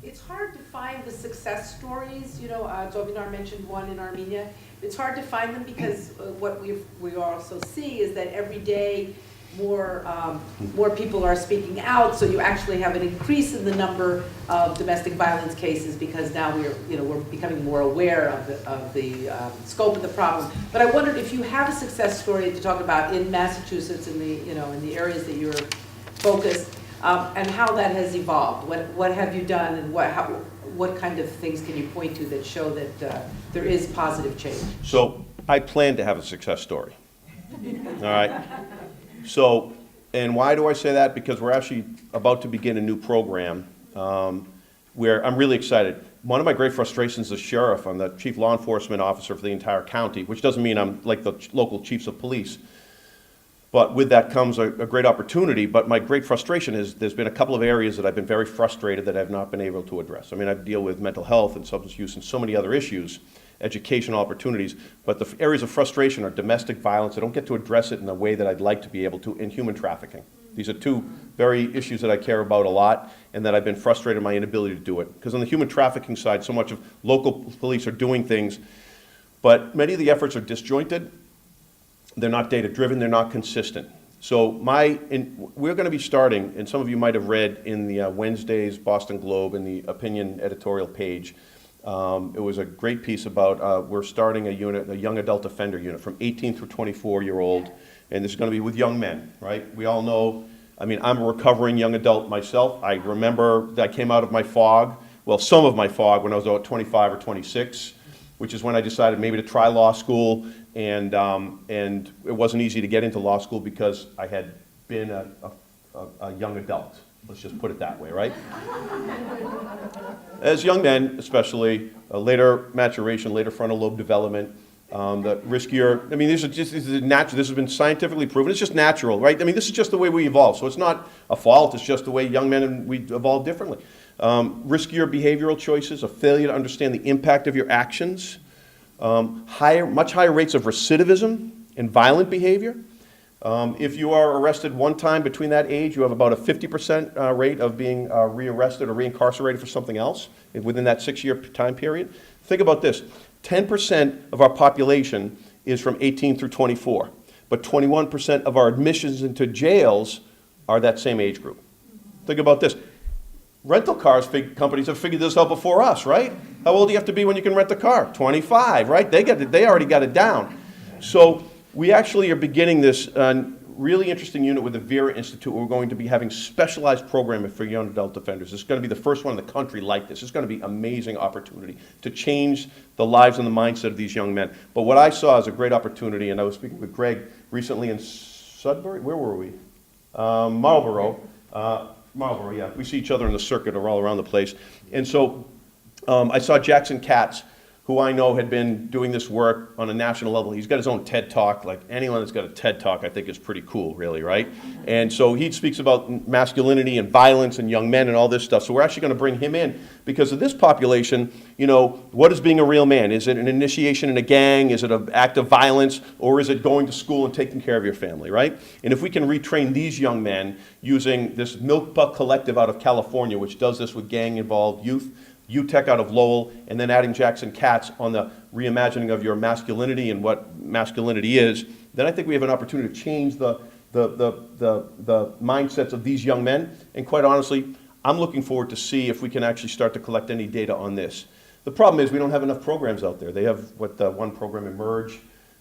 it's hard to find the success stories, Zovinar mentioned one in Armenia. It's hard to find them because what we also see is that every day more people are speaking out, so you actually have an increase in the number of domestic violence cases because now we're becoming more aware of the scope of the problem. But I wondered if you have a success story to talk about in Massachusetts, in the areas that you're focused, and how that has evolved. What have you done, and what kind of things can you point to that show that there is positive change? So I plan to have a success story. All right? So, and why do I say that? Because we're actually about to begin a new program where I'm really excited. One of my great frustrations as sheriff, I'm the chief law enforcement officer for the entire county, which doesn't mean I'm like the local chiefs of police. But with that comes a great opportunity. But my great frustration is there's been a couple of areas that I've been very frustrated that I've not been able to address. I mean, I deal with mental health and substance use and so many other issues, educational opportunities, but the areas of frustration are domestic violence. I don't get to address it in the way that I'd like to be able to, and human trafficking. These are two very issues that I care about a lot and that I've been frustrated in my inability to do it. Because on the human trafficking side, so much of local police are doing things, but many of the efforts are disjointed. They're not data-driven, they're not consistent. So we're going to be starting, and some of you might have read in the Wednesday's Boston Globe in the opinion editorial page, it was a great piece about we're starting a young adult offender unit from 18 through 24-year-old, and this is going to be with young men, right? We all know, I mean, I'm a recovering young adult myself. I remember that I came out of my fog, well, some of my fog when I was about 25 or 26, which is when I decided maybe to try law school, and it wasn't easy to get into law school because I had been a young adult. Let's just put it that way, right? As young men, especially, later maturation, later frontal lobe development, the riskier, I mean, this is natural, this has been scientifically proven, it's just natural, right? I mean, this is just the way we evolve, so it's not a fault, it's just the way young men and we evolve differently. Riskier behavioral choices, a failure to understand the impact of your actions, much higher rates of recidivism and violent behavior. If you are arrested one time between that age, you have about a 50% rate of being rearrested or reincarcerated for something else within that 6-year time period. Think about this. 10% of our population is from 18 through 24, but 21% of our admissions into jails are that same age group. Think about this. Rental cars companies have figured this out before us, right? How old do you have to be when you can rent a car? 25, right? They already got it down. So we actually are beginning this really interesting unit with the Vera Institute. We're going to be having specialized programming for young adult offenders. It's going to be the first one in the country like this. It's going to be an amazing opportunity to change the lives and the mindset of these young men. But what I saw is a great opportunity, and I was speaking with Greg recently in Sudbury. Where were we? Marlborough. Marlborough, yeah. We see each other in the circuit or all around the place. And so I saw Jackson Katz, who I know had been doing this work on a national level. He's got his own TED Talk. Like anyone that's got a TED Talk, I think is pretty cool, really, right? And so he speaks about masculinity and violence and young men and all this stuff. So we're actually going to bring him in because of this population. What is being a real man? Is it an initiation in a gang? Is it an act of violence? Or is it going to school and taking care of your family, right? And if we can retrain these young men using this Milkpa Collective out of California, which does this with gang-involved youth, UTech out of Lowell, and then adding Jackson Katz on the reimagining of your masculinity and what masculinity is, then I think we have an opportunity to change the mindsets of these young men. And quite honestly, I'm looking forward to see if we can actually start to collect any data on this. The problem is we don't have enough programs out there. They have one program, Emerge,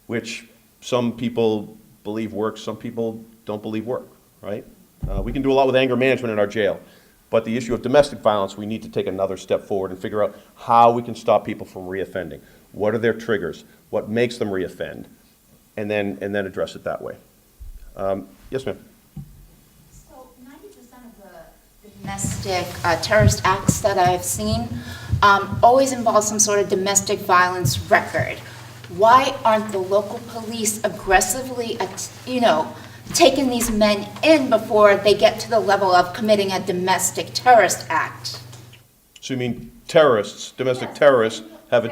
which some people believe works, some people don't believe work, right? We can do a lot with anger management in our jail. But the issue of domestic violence, we need to take another step forward and figure out how we can stop people from reoffending. What are their triggers? What makes them reoffend? And then address it that way. Yes, ma'am. So 90% of the domestic terrorist acts that I've seen always involve some sort of domestic violence record. Why aren't the local police aggressively, taking these men in before they get to the level of committing a domestic terrorist act? So you mean terrorists, domestic terrorists, have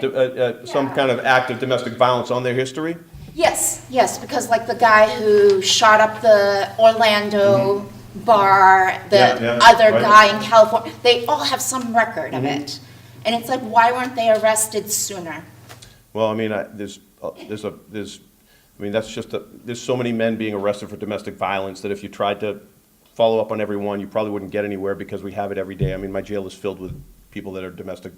some kind of act of domestic violence on their history? Yes, because like the guy who shot up the Orlando Bar, the Yeah, yeah, other right. guy in California, they all have some record of it. And it's like, why weren't they arrested sooner? Well, I mean, there's so many men being arrested for domestic violence that if you tried to follow up on every one, you probably wouldn't get anywhere because we have it every day. I mean, my jail is filled with people that are domestic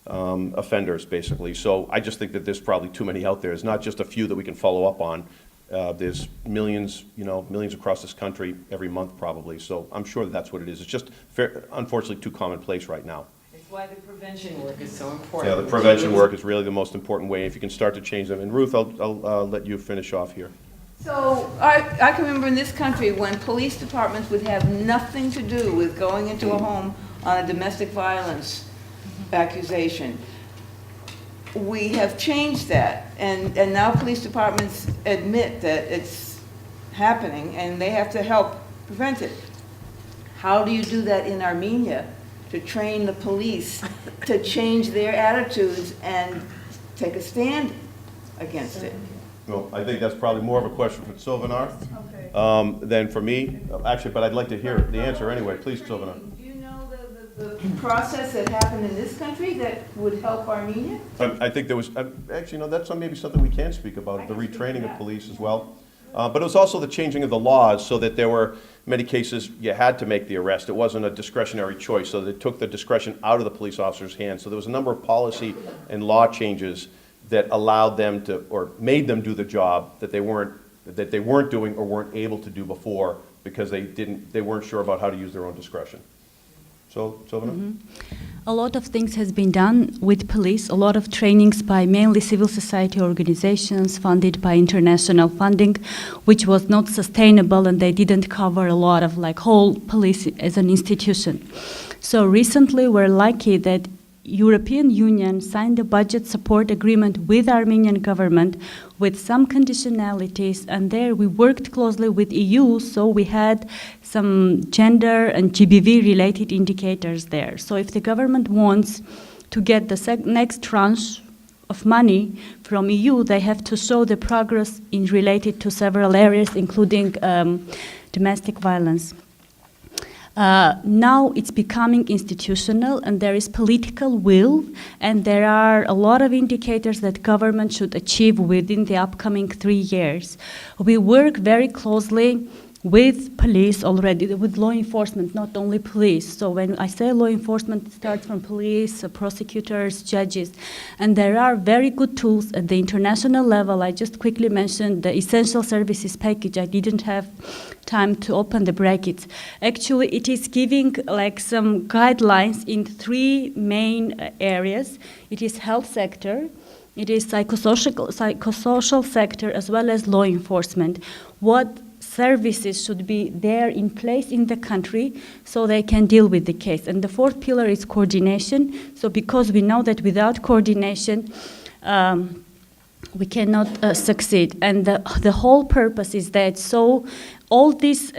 offenders, basically. So I just think that there's probably too many out there. It's not just a few that we can follow up on. There's millions, millions across this country every month probably. So I'm sure that that's what it is. It's just unfortunately too commonplace right now. It's why the prevention work is so important. Yeah, the prevention work is really the most important way. If you can start to change them. And Ruth, I'll let you finish off here. So I can remember in this country when police departments would have nothing to do with going into a home on a domestic violence accusation. We have changed that, and now police departments admit that it's happening and they have to help prevent it. How do you do that in Armenia to train the police to change their attitudes and take a stand against it? Well, I think that's probably more of a question for Sylvanar than for me. Actually, but I'd like to hear the answer anyway. Please, Sylvanar. Do you know the process that happened in this country that would help Armenia? I think there was, actually, that's maybe something we can speak about, the retraining of police as well. But it was also the changing of the laws so that there were many cases you had to make the arrest. It wasn't a discretionary choice, so they took the discretion out of the police officer's hands. So there was a number of policy and law changes that allowed them to, or made them do the job that they weren't doing or weren't able to do before because they weren't sure about how to use their own discretion. So, Sylvana? A lot of things has been done with police, a lot of trainings by mainly civil society organizations funded by international funding, which was not sustainable and they didn't cover a lot of whole police as an institution. So recently we're lucky that European Union signed a budget support agreement with Armenian government with some conditionalities, and there we worked closely with EU, so we had some gender and GBV related indicators there. So if the government wants to get the next tranche of money from EU, they have to show the progress in related to several areas, including domestic violence. Now it's becoming institutional and there is political will and there are a lot of indicators that government should achieve within the upcoming 3 years. We work very closely with police already, with law enforcement, not only police. So when I say law enforcement, it starts from police, prosecutors, judges. And there are very good tools at the international level. I just quickly mentioned the essential services package. I didn't have time to open the brackets. Actually, it is giving some guidelines in 3 main areas. It is health sector, it is psychosocial sector, as well as law enforcement. What services should be there in place in the country so they can deal with the case. And the 4th pillar is coordination. So because we know that without coordination, we cannot succeed. And the whole purpose is that so all these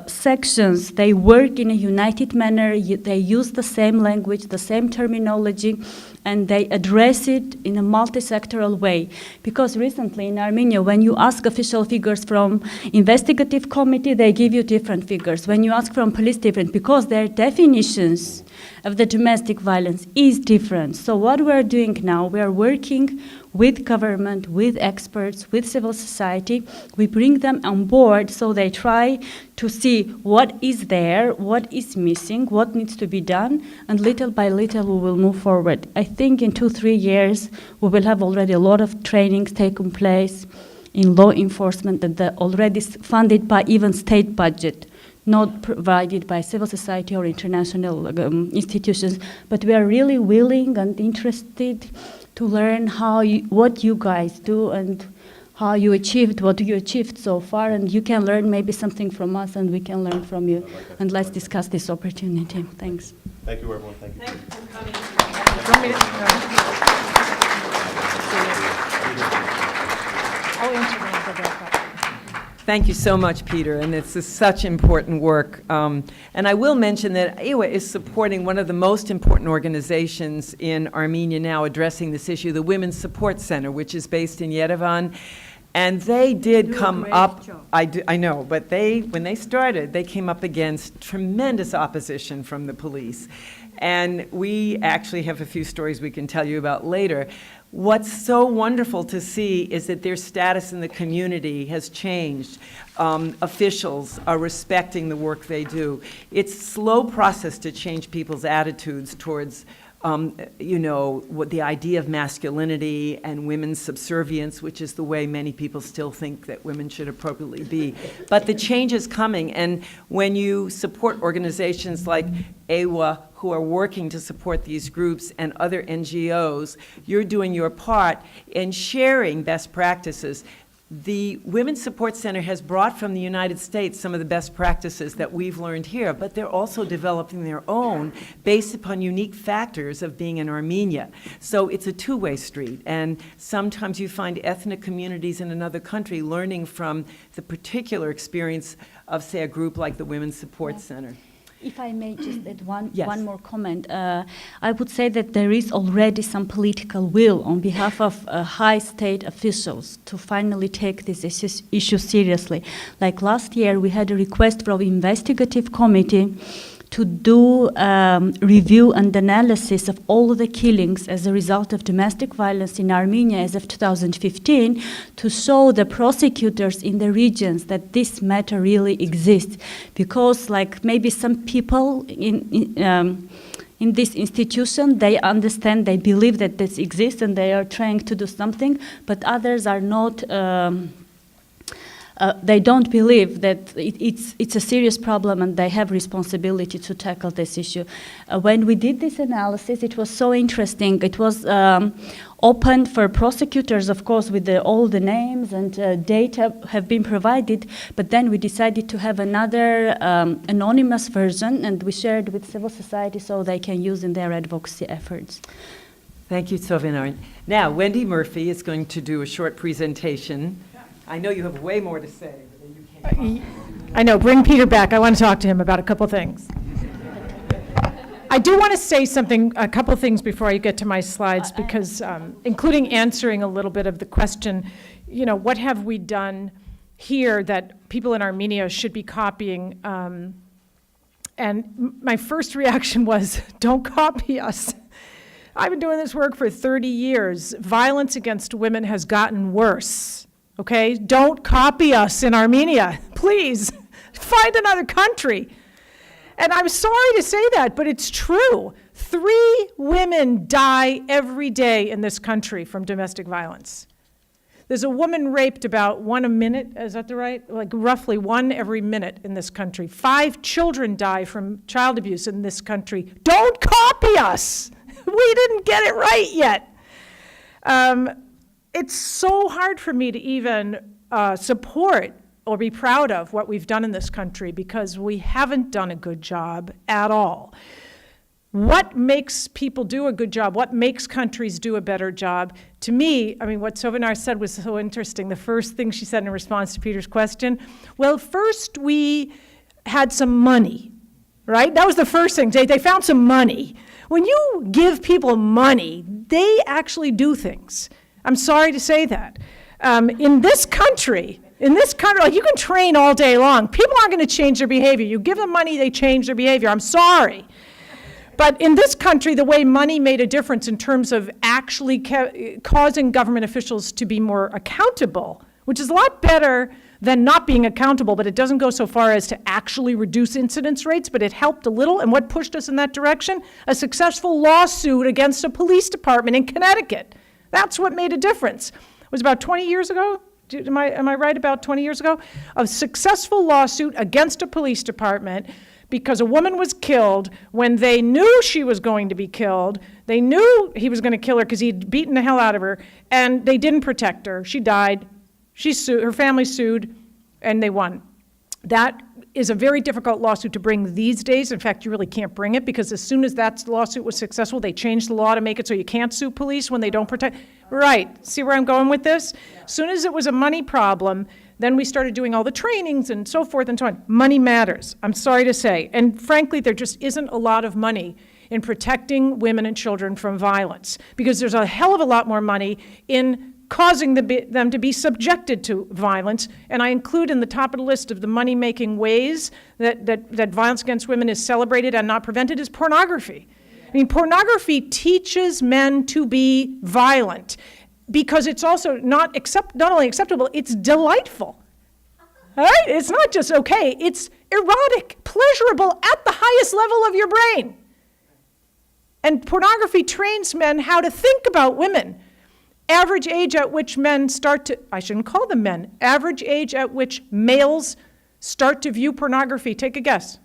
sections, they work in a united manner, they use the same language, the same terminology, and they address it in a multi-sectoral way. Because recently in Armenia, when you ask official figures from investigative committee, they give you different figures. When you ask from police, different, because their definitions of the domestic violence is different. So what we're doing now, we are working with government, with experts, with civil society. We bring them on board so they try to see what is there, what is missing, what needs to be done, and little by little we will move forward. I think in 2-3 years we will have already a lot of trainings taking place in law enforcement that are already funded by even state budget, not provided by civil society or international institutions. But we are really willing and interested to learn what you guys do and how you achieved what you achieved so far, and you can learn maybe something from us and we can learn from you. And let's discuss this opportunity. Thanks. Thank you, everyone. Thank you. Thank you so much, Peter, and this is such important work. And I will mention that AWA is supporting one of the most important organizations in Armenia now addressing this issue, the Women's Support Center, which is based in Yerevan. And they did do a come great up, job. I know, but when they started, they came up against tremendous opposition from the police. And we actually have a few stories we can tell you about later. What's so wonderful to see is that their status in the community has changed. Officials are respecting the work they do. It's a slow process to change people's attitudes towards what the idea of masculinity and women's subservience, which is the way many people still think that women should appropriately be. But the change is coming, and when you support organizations like AWA, who are working to support these groups, and other NGOs, you're doing your part in sharing best practices. The Women's Support Center has brought from the United States some of the best practices that we've learned here, but they're also developing their own based upon unique factors of being in Armenia. So it's a two-way street, and sometimes you find ethnic communities in another country learning from the particular experience of, say, a group like the Women's Support Center. If I may just add Yes. one more comment, I would say that there is already some political will on behalf of high state officials to finally take this issue seriously. Like last year, we had a request from investigative committee to do review and analysis of all the killings as a result of domestic violence in Armenia as of 2015 to show the prosecutors in the regions that this matter really exists. Because like maybe some people in this institution, they understand, they believe that this exists and they are trying to do something, but others are not they don't believe that it's a serious problem and they have responsibility to tackle this issue. When we did this analysis, it was so interesting. It was open for prosecutors, of course, with all the names and data have been provided, but then we decided to have another anonymous version, and we shared with civil society so they can use in their advocacy efforts. Thank you, Sovinar. Now, Wendy Murphy is going to do a short presentation. I know you have way more to say, but you can't. I know, bring Peter back. I want to talk to him about a couple things. I do want to say something, a couple things before I get to my slides, because including answering a little bit of the question, what have we done here that people in Armenia should be copying? And my first reaction was, don't copy us. I've been doing this work for 30 years. Violence against women has gotten worse. Okay, don't copy us in Armenia, please. Find another country. And I'm sorry to say that, but it's true. 3 women die every day in this country from domestic violence. There's a woman raped about 1 a minute, is that the right? Like roughly 1 every minute in this country. 5 children die from child abuse in this country. Don't copy us. We didn't get it right yet. It's so hard for me to even support or be proud of what we've done in this country because we haven't done a good job at all. What makes people do a good job? What makes countries do a better job? To me, what Sovinar said was so interesting. The first thing she said in response to Peter's question, well, first we had some money, right? That was the first thing. They found some money. When you give people money, they actually do things. I'm sorry to say that. In this country, like you can train all day long. People aren't going to change their behavior. You give them money, they change their behavior. I'm sorry. But in this country, the way money made a difference in terms of actually causing government officials to be more accountable, which is a lot better than not being accountable, but it doesn't go so far as to actually reduce incidence rates, but it helped a little. And what pushed us in that direction? A successful lawsuit against a police department in Connecticut. That's what made a difference. It was about 20 years ago, am I right, about 20 years ago? A successful lawsuit against a police department because a woman was killed when they knew she was going to be killed. They knew he was going to kill her because he'd beaten the hell out of her, and they didn't protect her. She died. Her family sued, and they won. That is a very difficult lawsuit to bring these days. In fact, you really can't bring it because as soon as that lawsuit was successful, they changed the law to make it so you can't sue police when they don't protect. Right, see where I'm going with this? As soon as it was a money problem, then we started doing all the trainings and so forth and so on. Money matters, I'm sorry to say. And frankly, there just isn't a lot of money in protecting women and children from violence because there's a hell of a lot more money in causing them to be subjected to violence. And I include in the top of the list of the money-making ways that violence against women is celebrated and not prevented is pornography. I mean, pornography teaches men to be violent because it's also not only acceptable, it's delightful. All right? It's not just okay, it's erotic, pleasurable at the highest level of your brain. And pornography trains men how to think about women. Average age at which men start to, I shouldn't call them men, average age at which males start to view pornography. Take a guess.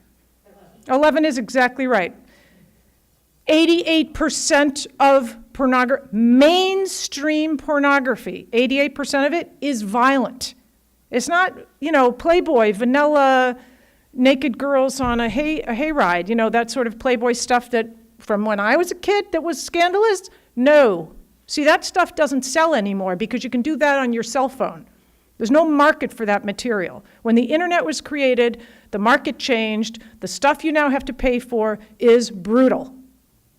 11 is exactly right. 88% of mainstream pornography, 88% of it is violent. It's not, Playboy, vanilla, naked girls on a hayride, that sort of Playboy stuff that from when I was a kid that was scandalous. No. See, that stuff doesn't sell anymore because you can do that on your cell phone. There's no market for that material. When the internet was created, the market changed. The stuff you now have to pay for is brutal.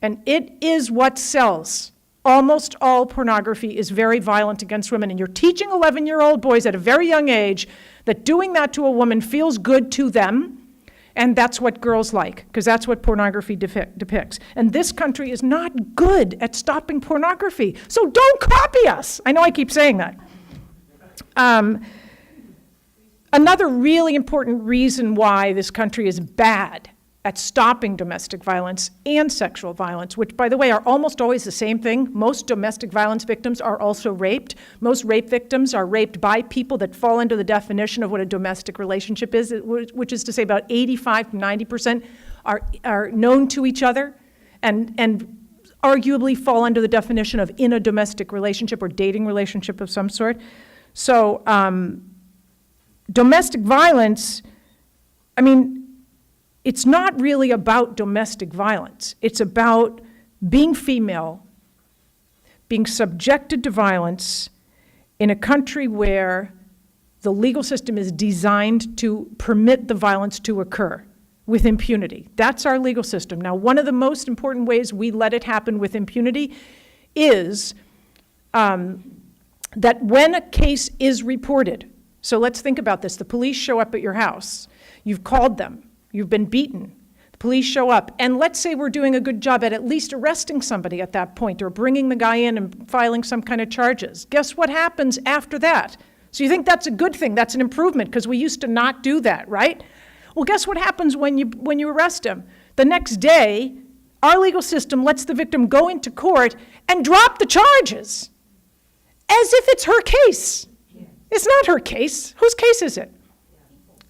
And it is what sells. Almost all pornography is very violent against women. And you're teaching 11-year-old boys at a very young age that doing that to a woman feels good to them. And that's what girls like, because that's what pornography depicts. And this country is not good at stopping pornography. So don't copy us. I know I keep saying that. Another really important reason why this country is bad at stopping domestic violence and sexual violence, which, by the way, are almost always the same thing. Most domestic violence victims are also raped. Most rape victims are raped by people that fall into the definition of what a domestic relationship is, which is to say about 85 to 90% are known to each other and arguably fall under the definition of in a domestic relationship or dating relationship of some sort. So domestic violence, it's not really about domestic violence. It's about being female, being subjected to violence in a country where the legal system is designed to permit the violence to occur with impunity. That's our legal system. Now, one of the most important ways we let it happen with impunity is that when a case is reported, so let's think about this. The police show up at your house. You've called them. You've been beaten. The police show up. And let's say we're doing a good job at least arresting somebody at that point or bringing the guy in and filing some kind of charges. Guess what happens after that? So you think that's a good thing. That's an improvement because we used to not do that, right? Well, guess what happens when you arrest him? The next day, our legal system lets the victim go into court and drop the charges as if it's her case. It's not her case. Whose case is it?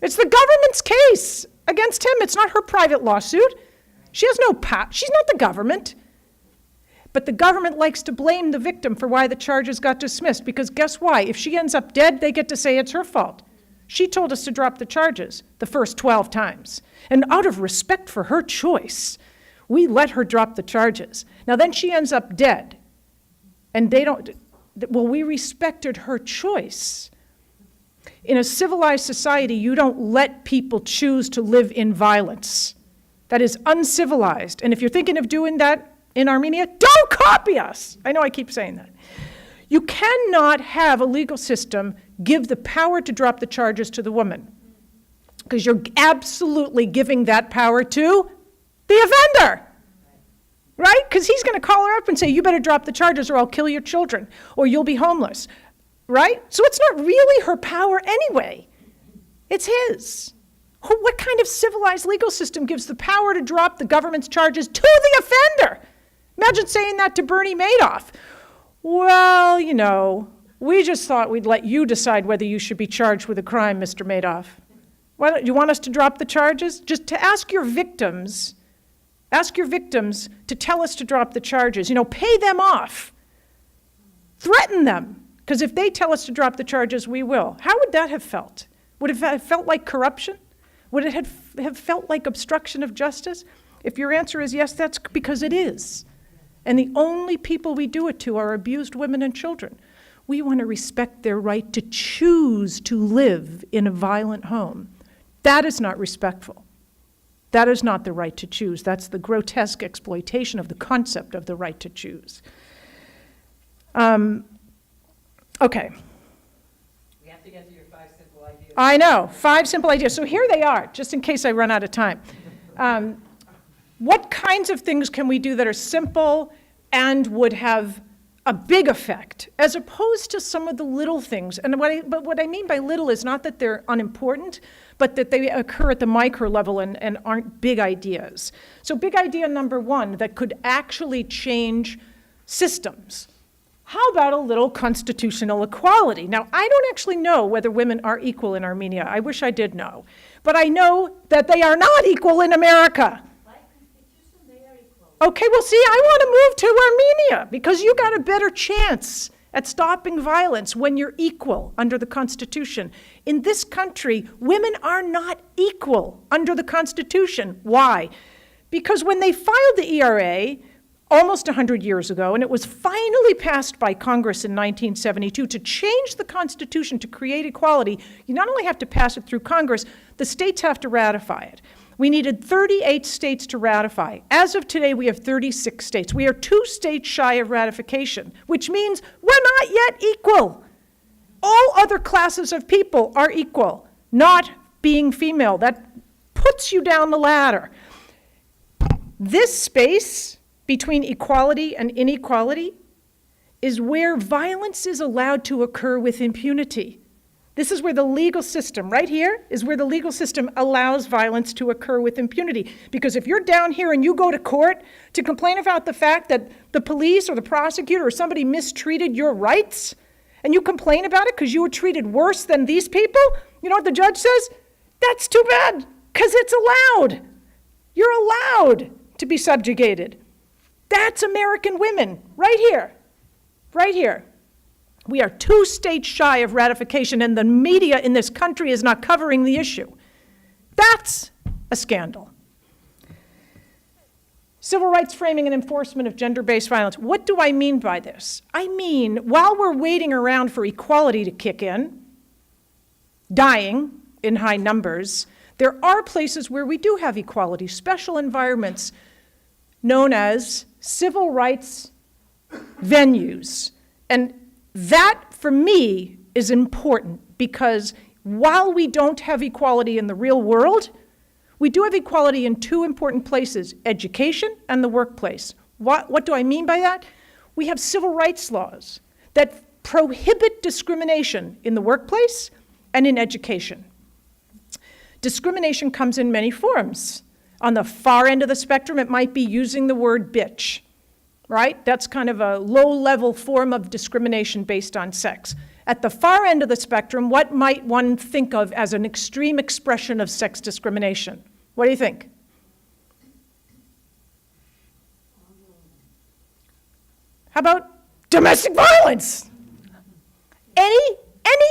It's the government's case against him. It's not her private lawsuit. She has no power. She's not the government. But the government likes to blame the victim for why the charges got dismissed, because guess why? If she ends up dead, they get to say it's her fault. She told us to drop the charges the first 12 times. And out of respect for her choice, we let her drop the charges. Now then she ends up dead. And we respected her choice. In a civilized society, you don't let people choose to live in violence. That is uncivilized. And if you're thinking of doing that in Armenia, don't copy us. I know I keep saying that. You cannot have a legal system give the power to drop the charges to the woman, because you're absolutely giving that power to the offender, right? Because he's going to call her up and say, you better drop the charges or I'll kill your children or you'll be homeless. Right? So it's not really her power anyway. It's his. What kind of civilized legal system gives the power to drop the government's charges to the offender? Imagine saying that to Bernie Madoff. Well, we just thought we'd let you decide whether you should be charged with a crime, Mr. Madoff. Why, you want us to drop the charges? Just to ask your victims to tell us to drop the charges. Pay them off. Threaten them. Because if they tell us to drop the charges, we will. How would that have felt? Would it have felt like corruption? Would it have felt like obstruction of justice? If your answer is yes, that's because it is. And the only people we do it to are abused women and children. We want to respect their right to choose to live in a violent home. That is not respectful. That is not the right to choose. That's the grotesque exploitation of the concept of the right to choose. Okay. We have to get to your 5 simple ideas. I know, 5 simple ideas. So here they are, just in case I run out of time. What kinds of things can we do that are simple and would have a big effect, as opposed to some of the little things? And what I mean by little is not that they're unimportant, but that they occur at the micro level and aren't big ideas. So big idea number 1 that could actually change systems. How about a little constitutional equality? Now, I don't actually know whether women are equal in Armenia. I wish I did know. But I know that they are not equal in America. By constitution, they are equal. Okay, well, see, I want to move to Armenia because you got a better chance at stopping violence when you're equal under the Constitution. In this country, women are not equal under the Constitution. Why? Because when they filed the ERA, almost 100 years ago, and it was finally passed by Congress in 1972 to change the Constitution to create equality, you not only have to pass it through Congress, the states have to ratify it. We needed 38 states to ratify. As of today, we have 36 states. We are 2 states shy of ratification, which means we're not yet equal. All other classes of people are equal, not being female. That puts you down the ladder. This space between equality and inequality is where violence is allowed to occur with impunity. This is where the legal system, right here, is where the legal system allows violence to occur with impunity. Because if you're down here and you go to court to complain about the fact that the police or the prosecutor or somebody mistreated your rights, and you complain about it because you were treated worse than these people, you know what the judge says? That's too bad, because it's allowed. You're allowed to be subjugated. That's American women, right here, right here. We are 2 states shy of ratification, and the media in this country is not covering the issue. That's a scandal. Civil rights framing and enforcement of gender-based violence. What do I mean by this? I mean, while we're waiting around for equality to kick in, dying in high numbers, there are places where we do have equality, special environments known as civil rights venues. And that, for me, is important because while we don't have equality in the real world, we do have equality in 2 important places, education and the workplace. What do I mean by that? We have civil rights laws that prohibit discrimination in the workplace and in education. Discrimination comes in many forms. On the far end of the spectrum, it might be using the word bitch, right? That's kind of a low-level form of discrimination based on sex. At the far end of the spectrum, what might one think of as an extreme expression of sex discrimination? What do you think? How about domestic violence? Any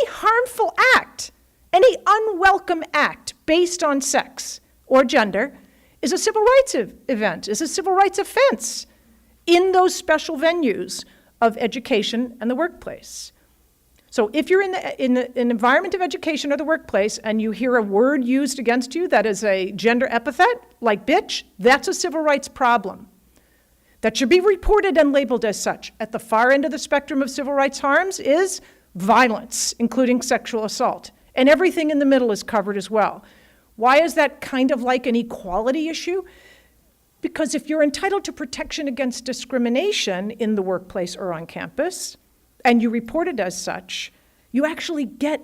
harmful act, any unwelcome act based on sex or gender is a civil rights event, is a civil rights offense in those special venues of education and the workplace. So if you're in an environment of education or the workplace and you hear a word used against you that is a gender epithet, like bitch, that's a civil rights problem. That should be reported and labeled as such. At the far end of the spectrum of civil rights harms is violence, including sexual assault. And everything in the middle is covered as well. Why is that kind of like an equality issue? Because if you're entitled to protection against discrimination in the workplace or on campus, and you report it as such, you actually get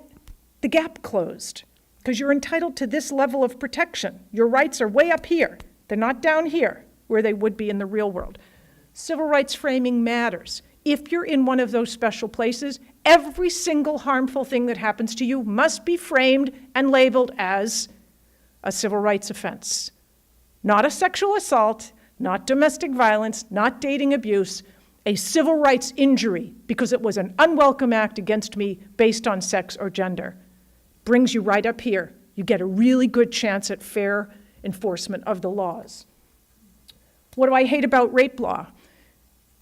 the gap closed because you're entitled to this level of protection. Your rights are way up here. They're not down here where they would be in the real world. Civil rights framing matters. If you're in one of those special places, every single harmful thing that happens to you must be framed and labeled as a civil rights offense. Not a sexual assault, not domestic violence, not dating abuse, a civil rights injury because it was an unwelcome act against me based on sex or gender. Brings you right up here. You get a really good chance at fair enforcement of the laws. What do I hate about rape law?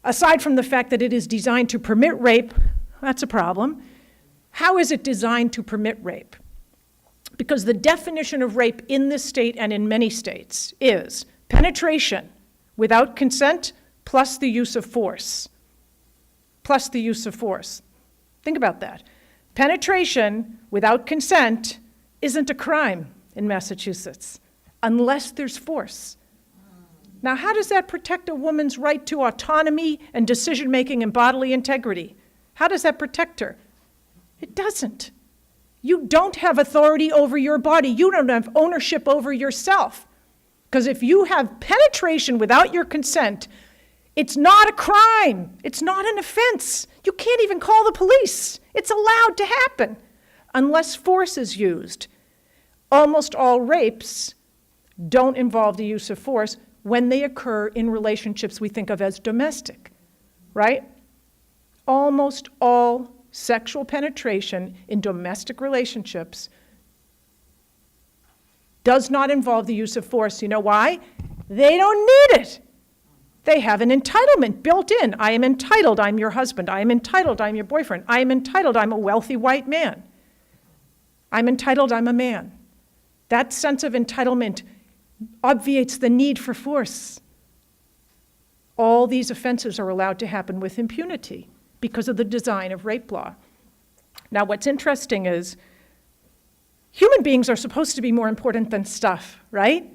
Aside from the fact that it is designed to permit rape, that's a problem. How is it designed to permit rape? Because the definition of rape in this state and in many states is penetration without consent plus the use of force. Plus the use of force. Think about that. Penetration without consent isn't a crime in Massachusetts unless there's force. Now, how does that protect a woman's right to autonomy and decision-making and bodily integrity? How does that protect her? It doesn't. You don't have authority over your body. You don't have ownership over yourself. Because if you have penetration without your consent, it's not a crime. It's not an offense. You can't even call the police. It's allowed to happen unless force is used. Almost all rapes don't involve the use of force when they occur in relationships we think of as domestic, right? Almost all sexual penetration in domestic relationships does not involve the use of force. You know why? They don't need it. They have an entitlement built in. I am entitled, I'm your husband. I am entitled, I'm your boyfriend. I am entitled, I'm a wealthy white man. I'm entitled, I'm a man. That sense of entitlement obviates the need for force. All these offenses are allowed to happen with impunity because of the design of rape law. Now, what's interesting is human beings are supposed to be more important than stuff, right?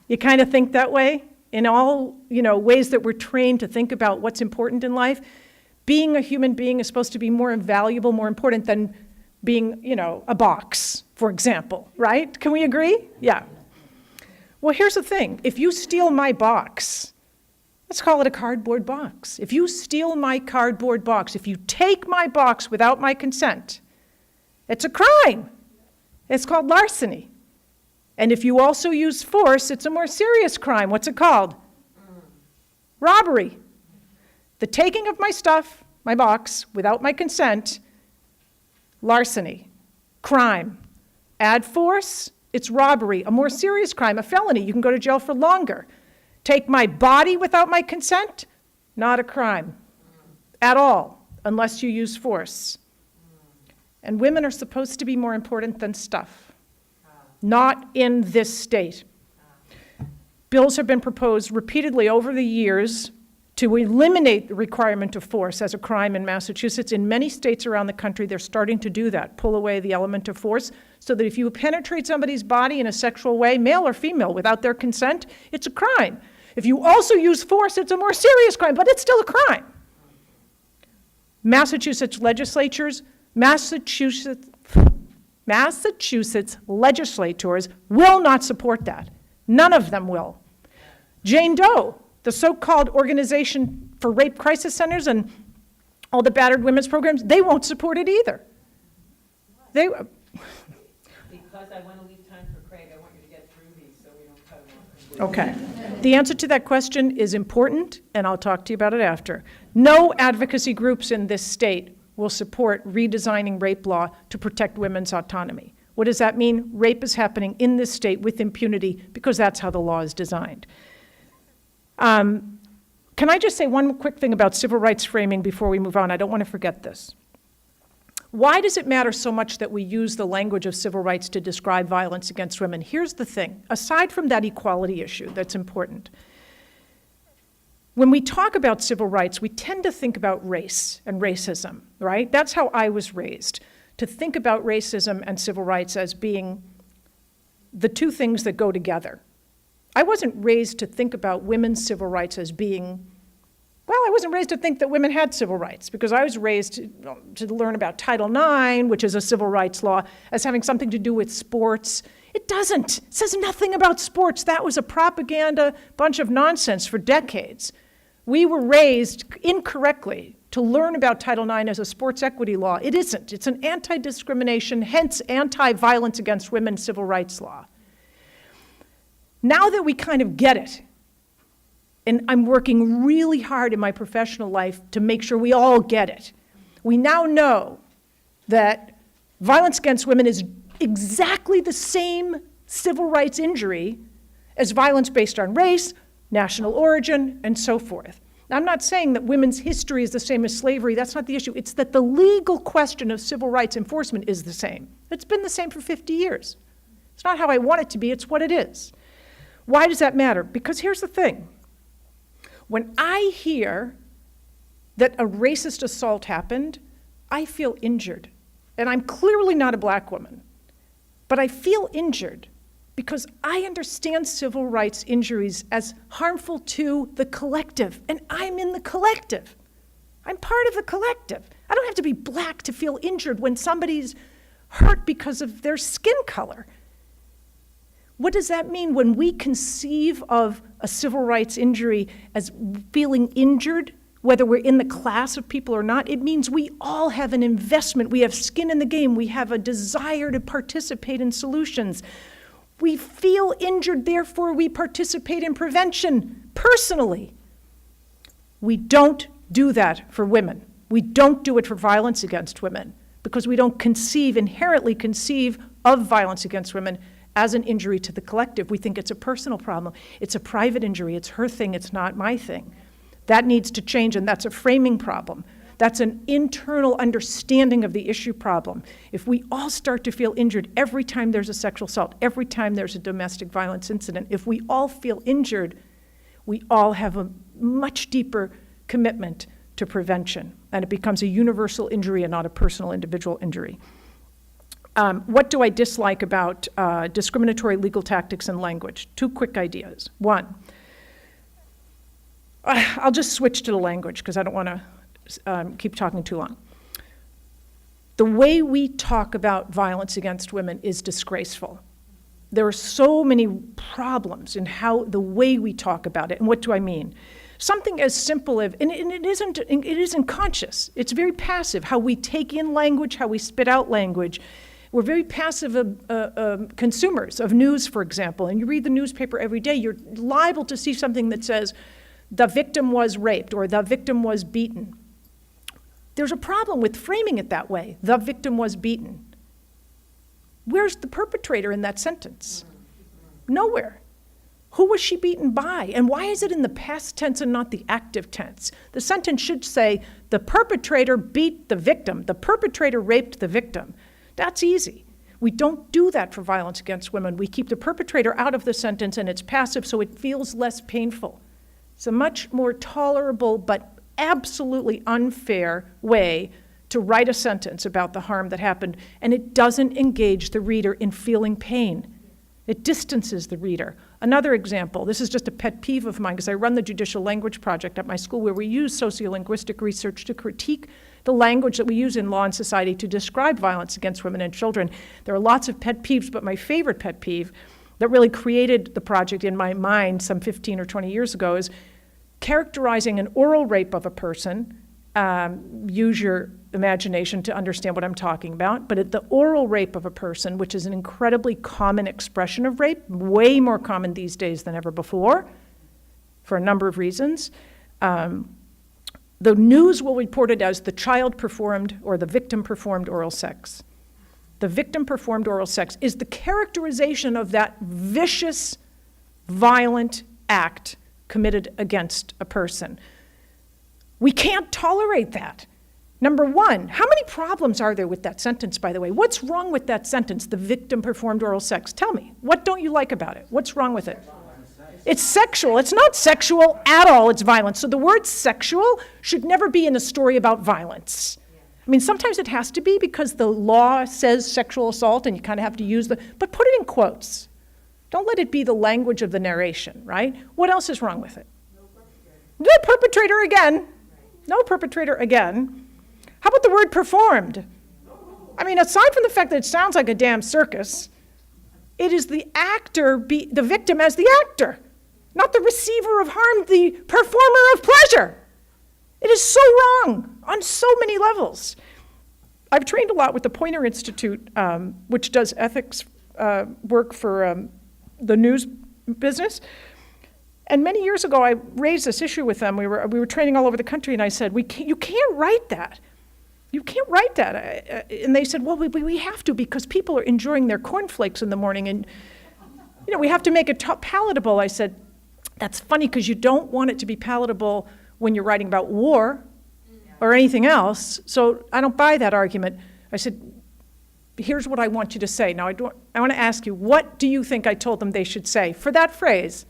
You kind of think that way in all, ways that we're trained to think about what's important in life. Being a human being is supposed to be more valuable, more important than being, a box, for example, right? Can we agree? Yeah. Well, here's the thing. If you steal my box, let's call it a cardboard box. If you steal my cardboard box, if you take my box without my consent, it's a crime. It's called larceny. And if you also use force, it's a more serious crime. What's it called? Robbery. The taking of my stuff, my box, without my consent, larceny, crime. Add force, it's robbery, a more serious crime, a felony. You can go to jail for longer. Take my body without my consent, not a crime at all, unless you use force. And women are supposed to be more important than stuff, not in this state. Bills have been proposed repeatedly over the years to eliminate the requirement of force as a crime in Massachusetts. In many states around the country, they're starting to do that, pull away the element of force, so that if you penetrate somebody's body in a sexual way, male or female, without their consent, it's a crime. If you also use force, it's a more serious crime, but it's still a crime. Massachusetts legislators, Massachusetts legislators will not support that. None of them will. Jane Doe, the so-called Organization for Rape Crisis Centers and all the battered women's programs, they won't support it either. Because I want to leave time for Craig, I want you to get through these so we don't cut them off. Okay. The answer to that question is important, and I'll talk to you about it after. No advocacy groups in this state will support redesigning rape law to protect women's autonomy. What does that mean? Rape is happening in this state with impunity because that's how the law is designed. Can I just say one quick thing about civil rights framing before we move on? I don't want to forget this. Why does it matter so much that we use the language of civil rights to describe violence against women? Here's the thing. Aside from that equality issue that's important, when we talk about civil rights, we tend to think about race and racism, right? That's how I was raised, to think about racism and civil rights as being the two things that go together. I wasn't raised to think about women's civil rights as being, I wasn't raised to think that women had civil rights, because I was raised to learn about Title IX, which is a civil rights law, as having something to do with sports. It doesn't. It says nothing about sports. That was a propaganda bunch of nonsense for decades. We were raised incorrectly to learn about Title IX as a sports equity law. It isn't. It's an anti-discrimination, hence anti-violence against women civil rights law. Now that we kind of get it, and I'm working really hard in my professional life to make sure we all get it, we now know that violence against women is exactly the same civil rights injury as violence based on race, national origin, and so forth. Now, I'm not saying that women's history is the same as slavery. That's not the issue. It's that the legal question of civil rights enforcement is the same. It's been the same for 50 years. It's not how I want it to be. It's what it is. Why does that matter? Because here's the thing. When I hear that a racist assault happened, I feel injured. And I'm clearly not a black woman, but I feel injured because I understand civil rights injuries as harmful to the collective, and I'm in the collective. I'm part of the collective. I don't have to be black to feel injured when somebody's hurt because of their skin color. What does that mean when we conceive of a civil rights injury as feeling injured, whether we're in the class of people or not? It means we all have an investment. We have skin in the game. We have a desire to participate in solutions. We feel injured, therefore we participate in prevention personally. We don't do that for women. We don't do it for violence against women because we don't inherently conceive of violence against women as an injury to the collective. We think it's a personal problem. It's a private injury. It's her thing. It's not my thing. That needs to change, and that's a framing problem. That's an internal understanding of the issue problem. If we all start to feel injured every time there's a sexual assault, every time there's a domestic violence incident, if we all feel injured, we all have a much deeper commitment to prevention, and it becomes a universal injury and not a personal individual injury. What do I dislike about discriminatory legal tactics and language? 2 quick ideas. 1, I'll just switch to the language because I don't want to keep talking too long. The way we talk about violence against women is disgraceful. There are so many problems in the way we talk about it. And what do I mean? Something as simple as, and it isn't conscious. It's very passive, how we take in language, how we spit out language. We're very passive consumers of news, for example. And you read the newspaper every day, you're liable to see something that says, the victim was raped or the victim was beaten. There's a problem with framing it that way. The victim was beaten. Where's the perpetrator in that sentence? Nowhere. Who was she beaten by? And why is it in the past tense and not the active tense? The sentence should say, the perpetrator beat the victim. The perpetrator raped the victim. That's easy. We don't do that for violence against women. We keep the perpetrator out of the sentence and it's passive so it feels less painful. It's a much more tolerable but absolutely unfair way to write a sentence about the harm that happened, and it doesn't engage the reader in feeling pain. It distances the reader. Another example, this is just a pet peeve of mine because I run the Judicial Language Project at my school where we use sociolinguistic research to critique the language that we use in law and society to describe violence against women and children. There are lots of pet peeves, but my favorite pet peeve that really created the project in my mind some 15 or 20 years ago is characterizing an oral rape of a person. Use your imagination to understand what I'm talking about, but the oral rape of a person, which is an incredibly common expression of rape, way more common these days than ever before, for a number of reasons. The news will report it as the child performed or the victim performed oral sex. The victim performed oral sex is the characterization of that vicious, violent act committed against a person. We can't tolerate that. Number one, how many problems are there with that sentence, by the way? What's wrong with that sentence, the victim performed oral sex? Tell me, what don't you like about it? What's wrong with it? It's sexual. It's not sexual at all. It's violence. So the word sexual should never be in a story about violence. I mean, sometimes it has to be because the law says sexual assault and you kind of have to use but put it in quotes. Don't let it be the language of the narration, right? What else is wrong with it? No perpetrator again. No perpetrator again. How about the word performed? I mean, aside from the fact that it sounds like a damn circus, it is the actor, the victim as the actor, not the receiver of harm, the performer of pleasure. It is so wrong on so many levels. I've trained a lot with the Poynter Institute, which does ethics work for the news business. And many years ago, I raised this issue with them. We were training all over the country, and I said, you can't write that. You can't write that. And they said, well, we have to because people are enjoying their cornflakes in the morning, and we have to make it palatable. I said, that's funny because you don't want it to be palatable when you're writing about war or anything else, so I don't buy that argument. I said, here's what I want you to say. Now, I want to ask you, what do you think I told them they should say? For that phrase,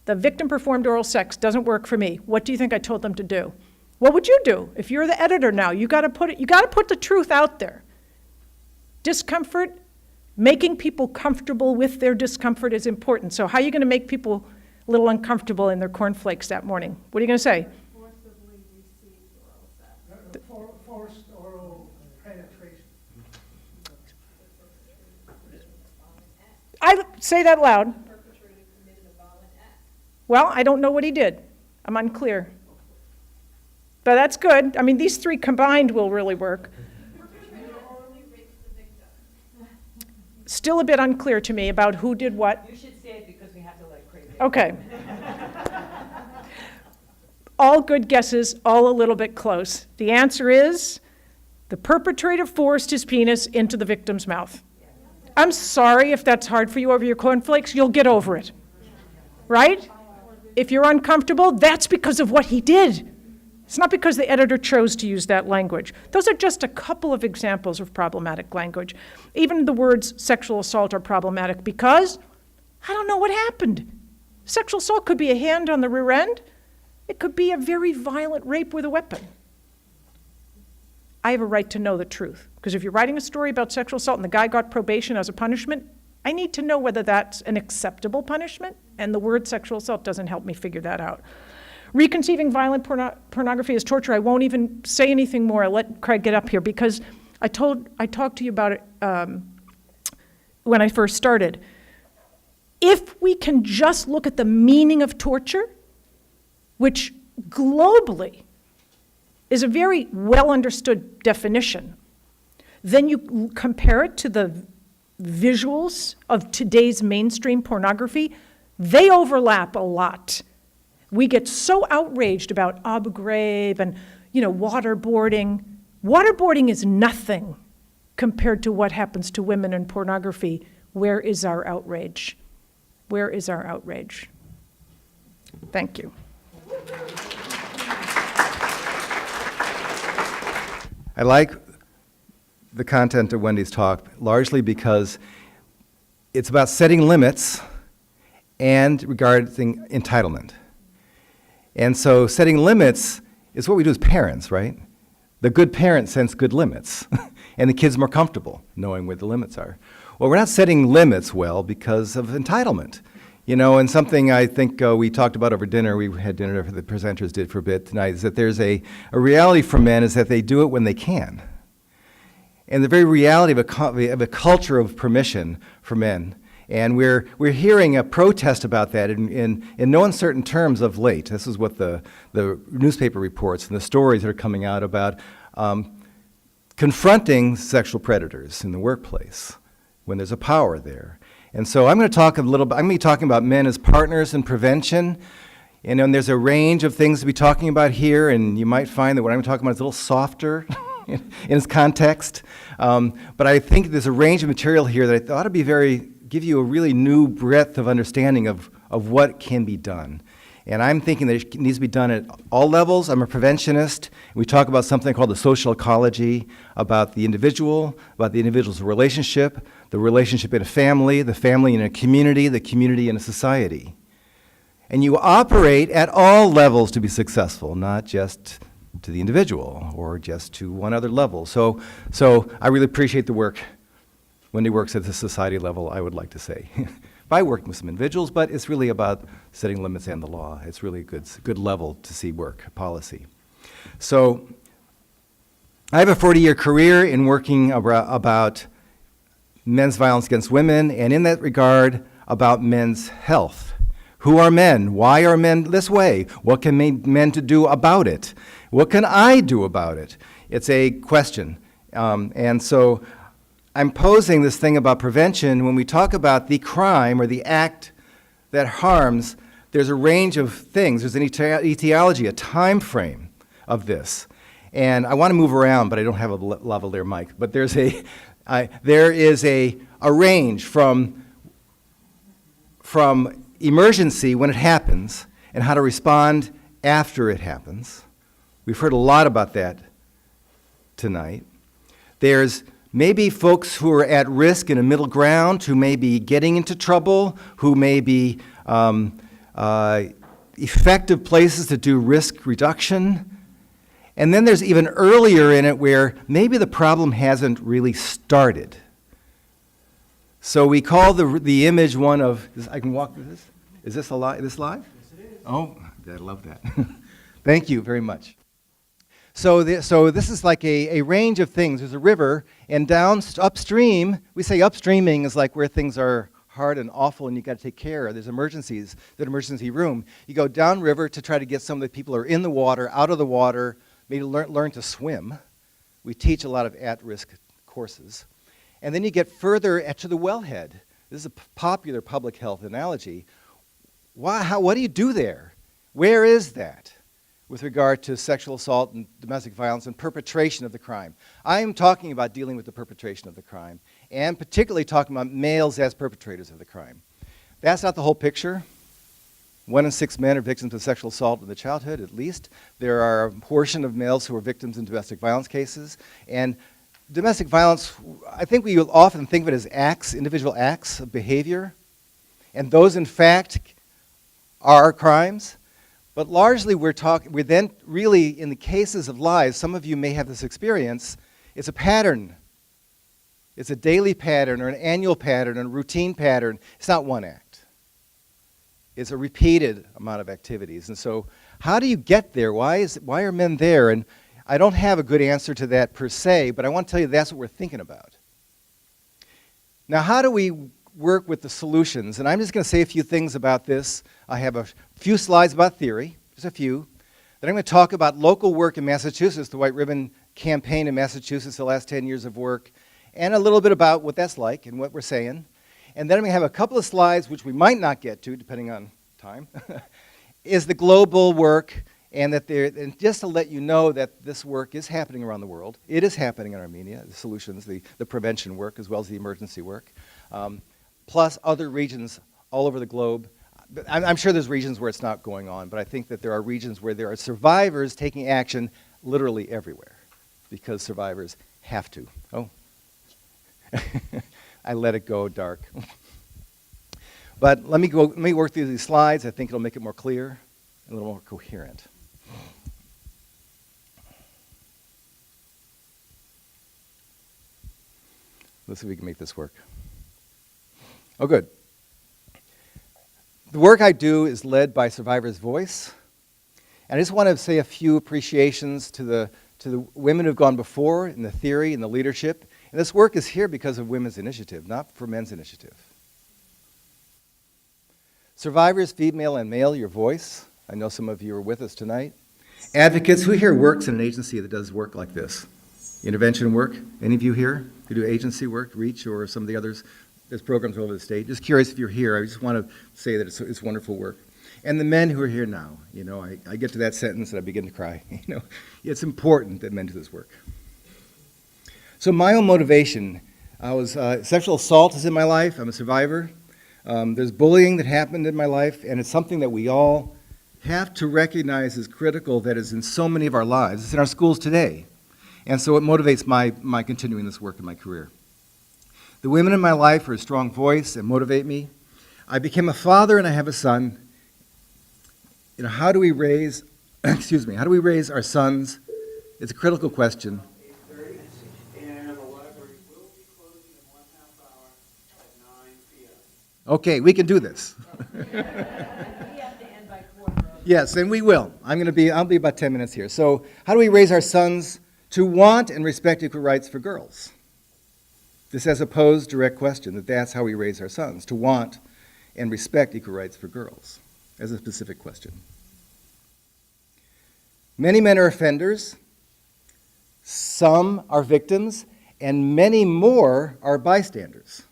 the victim performed oral sex doesn't work for me. What do you think I told them to do? What would you do if you're the editor now? You got to put the truth out there. Discomfort, making people comfortable with their discomfort is important. So how are you going to make people a little uncomfortable in their cornflakes that morning? What are you going to say? Forcibly received oral sex. Forced oral penetration. I say that loud. Well, I don't know what he did. I'm unclear. But that's good. I mean, these three combined will really work. Still a bit unclear to me about who did what. You should say it because we have to let Craig. Okay. All good guesses, all a little bit close. The answer is the perpetrator forced his penis into the victim's mouth. I'm sorry if that's hard for you over your cornflakes. You'll get over it. Right? If you're uncomfortable, that's because of what he did. It's not because the editor chose to use that language. Those are just a couple of examples of problematic language. Even the words sexual assault are problematic because I don't know what happened. Sexual assault could be a hand on the rear end. It could be a very violent rape with a weapon. I have a right to know the truth, because if you're writing a story about sexual assault and the guy got probation as a punishment, I need to know whether that's an acceptable punishment, and the word sexual assault doesn't help me figure that out. Reconceiving violent pornography as torture, I won't even say anything more. I'll let Craig get up here, because I talked to you about it when I first started. If we can just look at the meaning of torture, which globally is a very well understood definition, then you compare it to the visuals of today's mainstream pornography, they overlap a lot. We get so outraged about Abu Ghraib and, waterboarding. Waterboarding is nothing compared to what happens to women in pornography. Where is our outrage? Where is our outrage? Thank you. I like the content of Wendy's talk largely because it's about setting limits and regarding entitlement. And so setting limits is what we do as parents, right? The good parent sets good limits, and the kid's more comfortable knowing where the limits are. Well, we're not setting limits well because of entitlement. And something I think we talked about over dinner, we had dinner, the presenters did for a bit tonight, is that there's a reality for men is that they do it when they can. And the very reality of a culture of permission for men. And we're hearing a protest about that in no uncertain terms of late. This is what the newspaper reports and the stories that are coming out about confronting sexual predators in the workplace when there's a power there. And so I'm going to talk a little bit, I'm going to be talking about men as partners in prevention. And there's a range of things to be talking about here, and you might find that what I'm talking about is a little softer in its context. But I think there's a range of material here that I thought would give you a really new breadth of understanding of what can be done. And I'm thinking that it needs to be done at all levels. I'm a preventionist. We talk about something called the social ecology, about the individual's relationship, the relationship in a family, the family in a community, the community in a society. And you operate at all levels to be successful, not just to the individual or just to one other level. So I really appreciate the work. Wendy works at the society level, I would like to say, by working with some individuals, but it's really about setting limits and the law. It's really a good level to see work, policy. So I have a 40-year career in working about men's violence against women, and in that regard, about men's health. Who are men? Why are men this way? What can men to do about it? What can I do about it? It's a question. And so I'm posing this thing about prevention. When we talk about the crime or the act that harms, there's a range of things. There's an etiology, a time frame of this. And I want to move around, but I don't have a lavalier mic. But there is a range from emergency when it happens and how to respond after it happens. We've heard a lot about that tonight. There's maybe folks who are at risk in a middle ground, who may be getting into trouble, who may be effective places to do risk reduction. And then there's even earlier in it where maybe the problem hasn't really started. So we call the image one of, I can walk through this? Is this live? Yes, it is. Oh, I love that. Thank you very much. So this is like a range of things. There's a river, and upstream, we say upstreaming is like where things are hard and awful and you got to take care of. There's emergencies, there's an emergency room. You go downriver to try to get some of the people who are in the water, out of the water, maybe learn to swim. We teach a lot of at-risk courses. And then you get further to the wellhead. This is a popular public health analogy. What do you do there? Where is that with regard to sexual assault and domestic violence and perpetration of the crime? I am talking about dealing with the perpetration of the crime, and particularly talking about males as perpetrators of the crime. That's not the whole picture. 1 in 6 men are victims of sexual assault in their childhood, at least. There are a portion of males who are victims in domestic violence cases. And domestic violence, I think we often think of it as acts, individual acts of behavior. And those, in fact, are crimes. But largely, we're then really, in the cases of lies, some of you may have this experience, it's a pattern. It's a daily pattern or an annual pattern or a routine pattern. It's not one act. It's a repeated amount of activities. And so how do you get there? Why are men there? And I don't have a good answer to that per se, but I want to tell you that's what we're thinking about. Now, how do we work with the solutions? And I'm just going to say a few things about this. I have a few slides about theory, just a few. Then I'm going to talk about local work in Massachusetts, the White Ribbon Campaign in Massachusetts, the last 10 years of work, and a little bit about what that's like and what we're saying. And then I'm going to have a couple of slides, which we might not get to, depending on time, is the global work, and just to let you know that this work is happening around the world. It is happening in Armenia, the solutions, the prevention work, as well as the emergency work, plus other regions all over the globe. I'm sure there's regions where it's not going on, but I think that there are regions where there are survivors taking action literally everywhere, because survivors have to. Oh. I let it go dark. But let me work through these slides. I think it'll make it more clear and a little more coherent. Let's see if we can make this work. Oh, good. The work I do is led by Survivor's Voice. And I just want to say a few appreciations to the women who've gone before in the theory and the leadership. And this work is here because of women's initiative, not for men's initiative. Survivors, female and male, your voice. I know some of you are with us tonight. Advocates, who here works in an agency that does work like this? Intervention work? Any of you here who do agency work, REACH or some of the others? There's programs all over the state. Just curious if you're here. I just want to say that it's wonderful work. And the men who are here now, I get to that sentence and I begin to cry. It's important that men do this work. So my own motivation, sexual assault is in my life. I'm a survivor. There's bullying that happened in my life, and it's something that we all have to recognize as critical, that is in so many of our lives. It's in our schools today. And so it motivates my continuing this work in my career. The women in my life are a strong voice and motivate me. I became a father and I have a son. How do we raise, how do we raise our sons? It's a critical question. Okay, we can do this. Yes, and we will. I'll be about 10 minutes here. So, how do we raise our sons to want and respect equal rights for girls? This has a posed direct question, that's how we raise our sons, to want and respect equal rights for girls, as a specific question. Many men are offenders, some are victims, and many more are bystanders.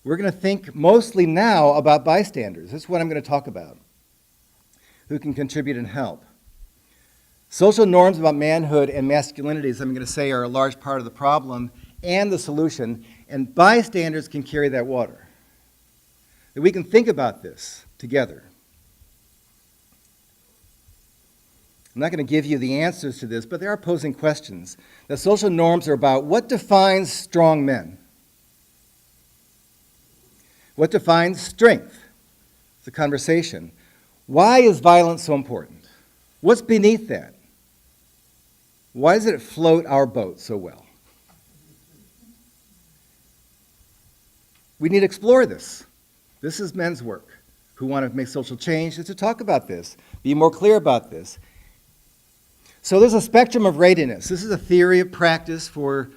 We're going to think mostly now about bystanders. This is what I'm going to talk about, who can contribute and help. Social norms about manhood and masculinity, as I'm going to say, are a large part of the problem and the solution, and bystanders can carry that water. That we can think about this together. I'm not going to give you the answers to this, but there are posing questions. The social norms are about what defines strong men? What defines strength? It's a conversation. Why is violence so important? What's beneath that? Why does it float our boat so well? We need to explore this. This is men's work who want to make social change, is to talk about this, be more clear about this. So there's a spectrum of readiness. This is a theory of practice for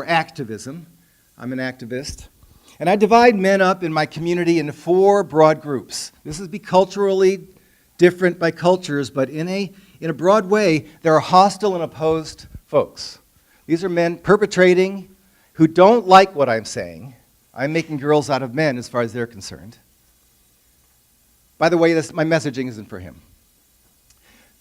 activism. I'm an activist. And I divide men up in my community into 4 broad groups. This is be culturally different by cultures, but in a broad way, there are hostile and opposed folks. These are men perpetrating who don't like what I'm saying. I'm making girls out of men as far as they're concerned. By the way, my messaging isn't for him.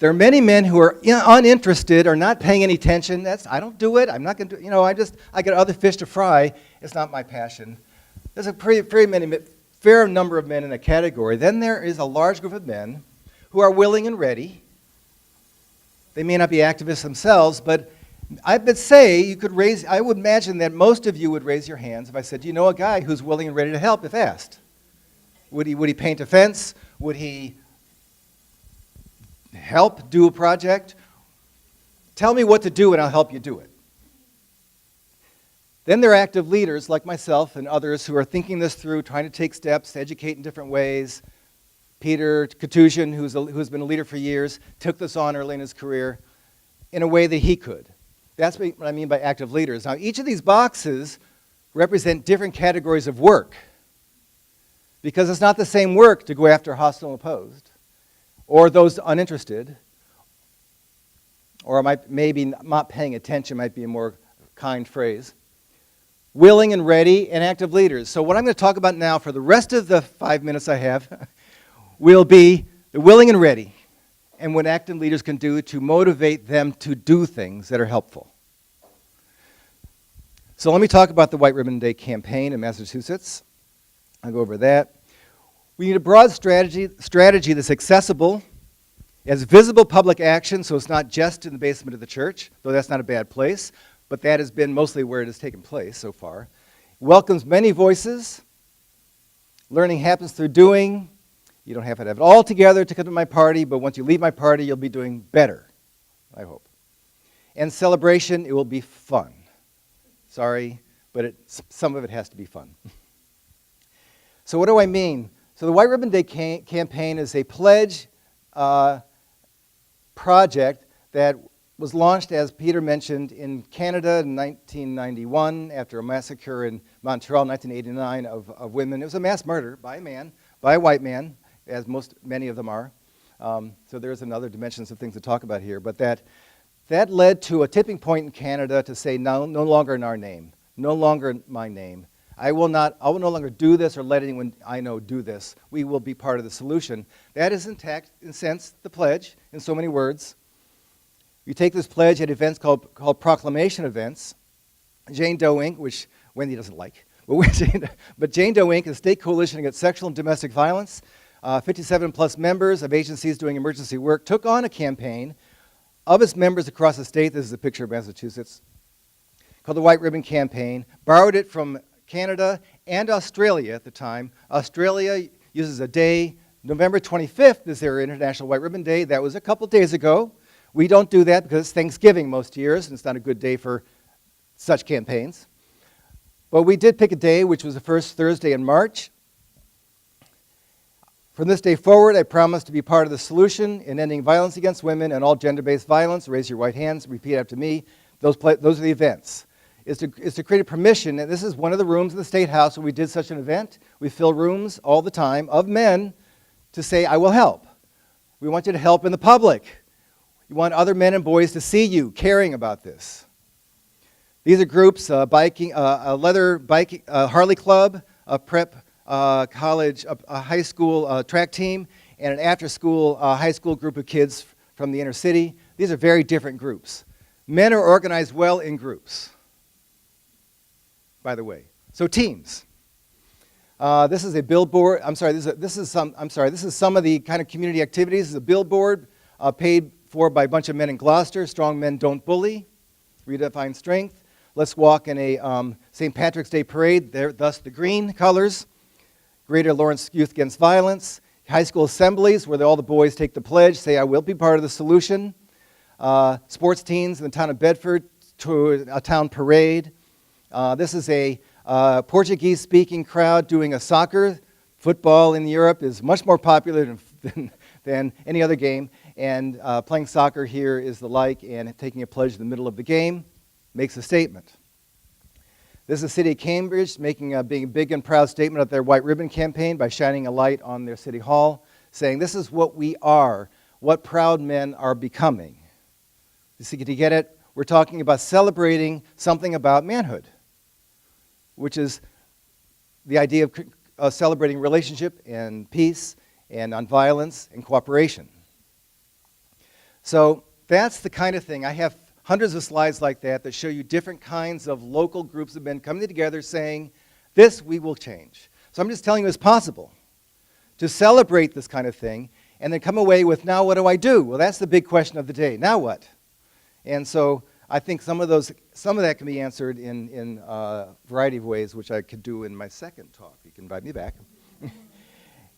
There are many men who are uninterested or not paying any attention. I don't do it. I'm not going to do it. I got other fish to fry. It's not my passion. There's a fair number of men in a category. Then there is a large group of men who are willing and ready. They may not be activists themselves, but I would imagine that most of you would raise your hands if I said, do you know a guy who's willing and ready to help if asked? Would he paint a fence? Would he help do a project? Tell me what to do and I'll help you do it. Then there are active leaders like myself and others who are thinking this through, trying to take steps, educate in different ways. Peter Katusian, who's been a leader for years, took this on early in his career in a way that he could. That's what I mean by active leaders. Now, each of these boxes represent different categories of work, because it's not the same work to go after hostile and opposed, or those uninterested, or maybe not paying attention might be a more kind phrase. Willing and ready and active leaders. So what I'm going to talk about now for the rest of the 5 minutes I have will be the willing and ready, and what active leaders can do to motivate them to do things that are helpful. So let me talk about the White Ribbon Day campaign in Massachusetts. I'll go over that. We need a broad strategy that's accessible, as visible public action, so it's not just in the basement of the church, though that's not a bad place, but that has been mostly where it has taken place so far. Welcomes many voices. Learning happens through doing. You don't have to have it all together to come to my party, but once you leave my party, you'll be doing better, I hope. And celebration, it will be fun. Sorry, but some of it has to be fun. So what do I mean? So the White Ribbon Day campaign is a pledge project that was launched, as Peter mentioned, in Canada in 1991 after a massacre in Montreal in 1989 of women. It was a mass murder by a man, by a white man, as many of them are. So there's another dimensions of things to talk about here. But that led to a tipping point in Canada to say, no longer in our name, no longer in my name. I will no longer do this or let anyone I know do this. We will be part of the solution. That is intact, in a sense, the pledge, in so many words. You take this pledge at events called proclamation events. Jane Doe Inc., which Wendy doesn't like, but Jane Doe Inc. is a state coalition against sexual and domestic violence. 57 plus members of agencies doing emergency work took on a campaign of its members across the state. This is a picture of Massachusetts, called the White Ribbon Campaign. Borrowed it from Canada and Australia at the time. Australia uses a day. November 25th is their International White Ribbon Day. That was a couple days ago. We don't do that because it's Thanksgiving most years, and it's not a good day for such campaigns. But we did pick a day, which was the first Thursday in March. From this day forward, I promise to be part of the solution in ending violence against women and all gender-based violence. Raise your right hands, repeat after me. Those are the events. Is to create a permission, and this is one of the rooms in the State House where we did such an event. We fill rooms all the time of men to say, I will help. We want you to help in the public. You want other men and boys to see you caring about this. These are groups, biking, a leather biking, Harley Club, a prep college, a high school track team, and an after-school high school group of kids from the inner city. These are very different groups. Men are organized well in groups, by the way. So teams. This is a billboard. This is some of the kind of community activities. This is a billboard paid for by a bunch of men in Gloucester. Strong men don't bully. Redefine strength. Let's walk in a St. Patrick's Day parade. There, thus the green colors. Greater Lawrence Youth Against Violence. High school assemblies where all the boys take the pledge, say, I will be part of the solution. sports teams in the town of Bedford to a town parade. This is a Portuguese-speaking crowd doing a soccer. Football in Europe is much more popular than any other game, and playing soccer here is the like, and taking a pledge in the middle of the game makes a statement. This is the city of Cambridge making a big and proud statement of their White Ribbon campaign by shining a light on their city hall, saying, this is what we are, what proud men are becoming. You see, to get it, we're talking about celebrating something about manhood, which is the idea of celebrating relationship and peace and nonviolence and cooperation. So that's the kind of thing. I have hundreds of slides like that show you different kinds of local groups of men coming together saying, this we will change. So I'm just telling you it's possible to celebrate this kind of thing and then come away with, now what do I do? Well, that's the big question of the day. Now what? And so I think some of that can be answered in a variety of ways, which I could do in my second talk. You can invite me back.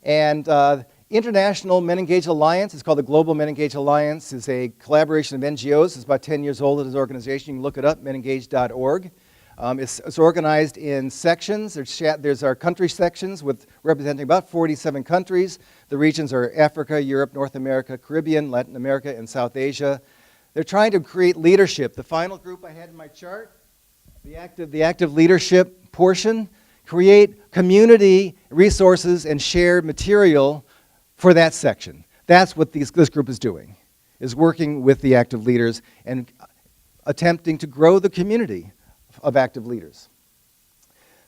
And International Men Engaged Alliance, it's called the Global Men Engaged Alliance, is a collaboration of NGOs. It's about 10 years old as an organization. You can look it up, menengaged.org. It's organized in sections. There's our country sections representing about 47 countries. The regions are Africa, Europe, North America, Caribbean, Latin America, and South Asia. They're trying to create leadership. The final group I had in my chart, the active leadership portion, create community resources and shared material for that section. That's what this group is doing, is working with the active leaders and attempting to grow the community of active leaders.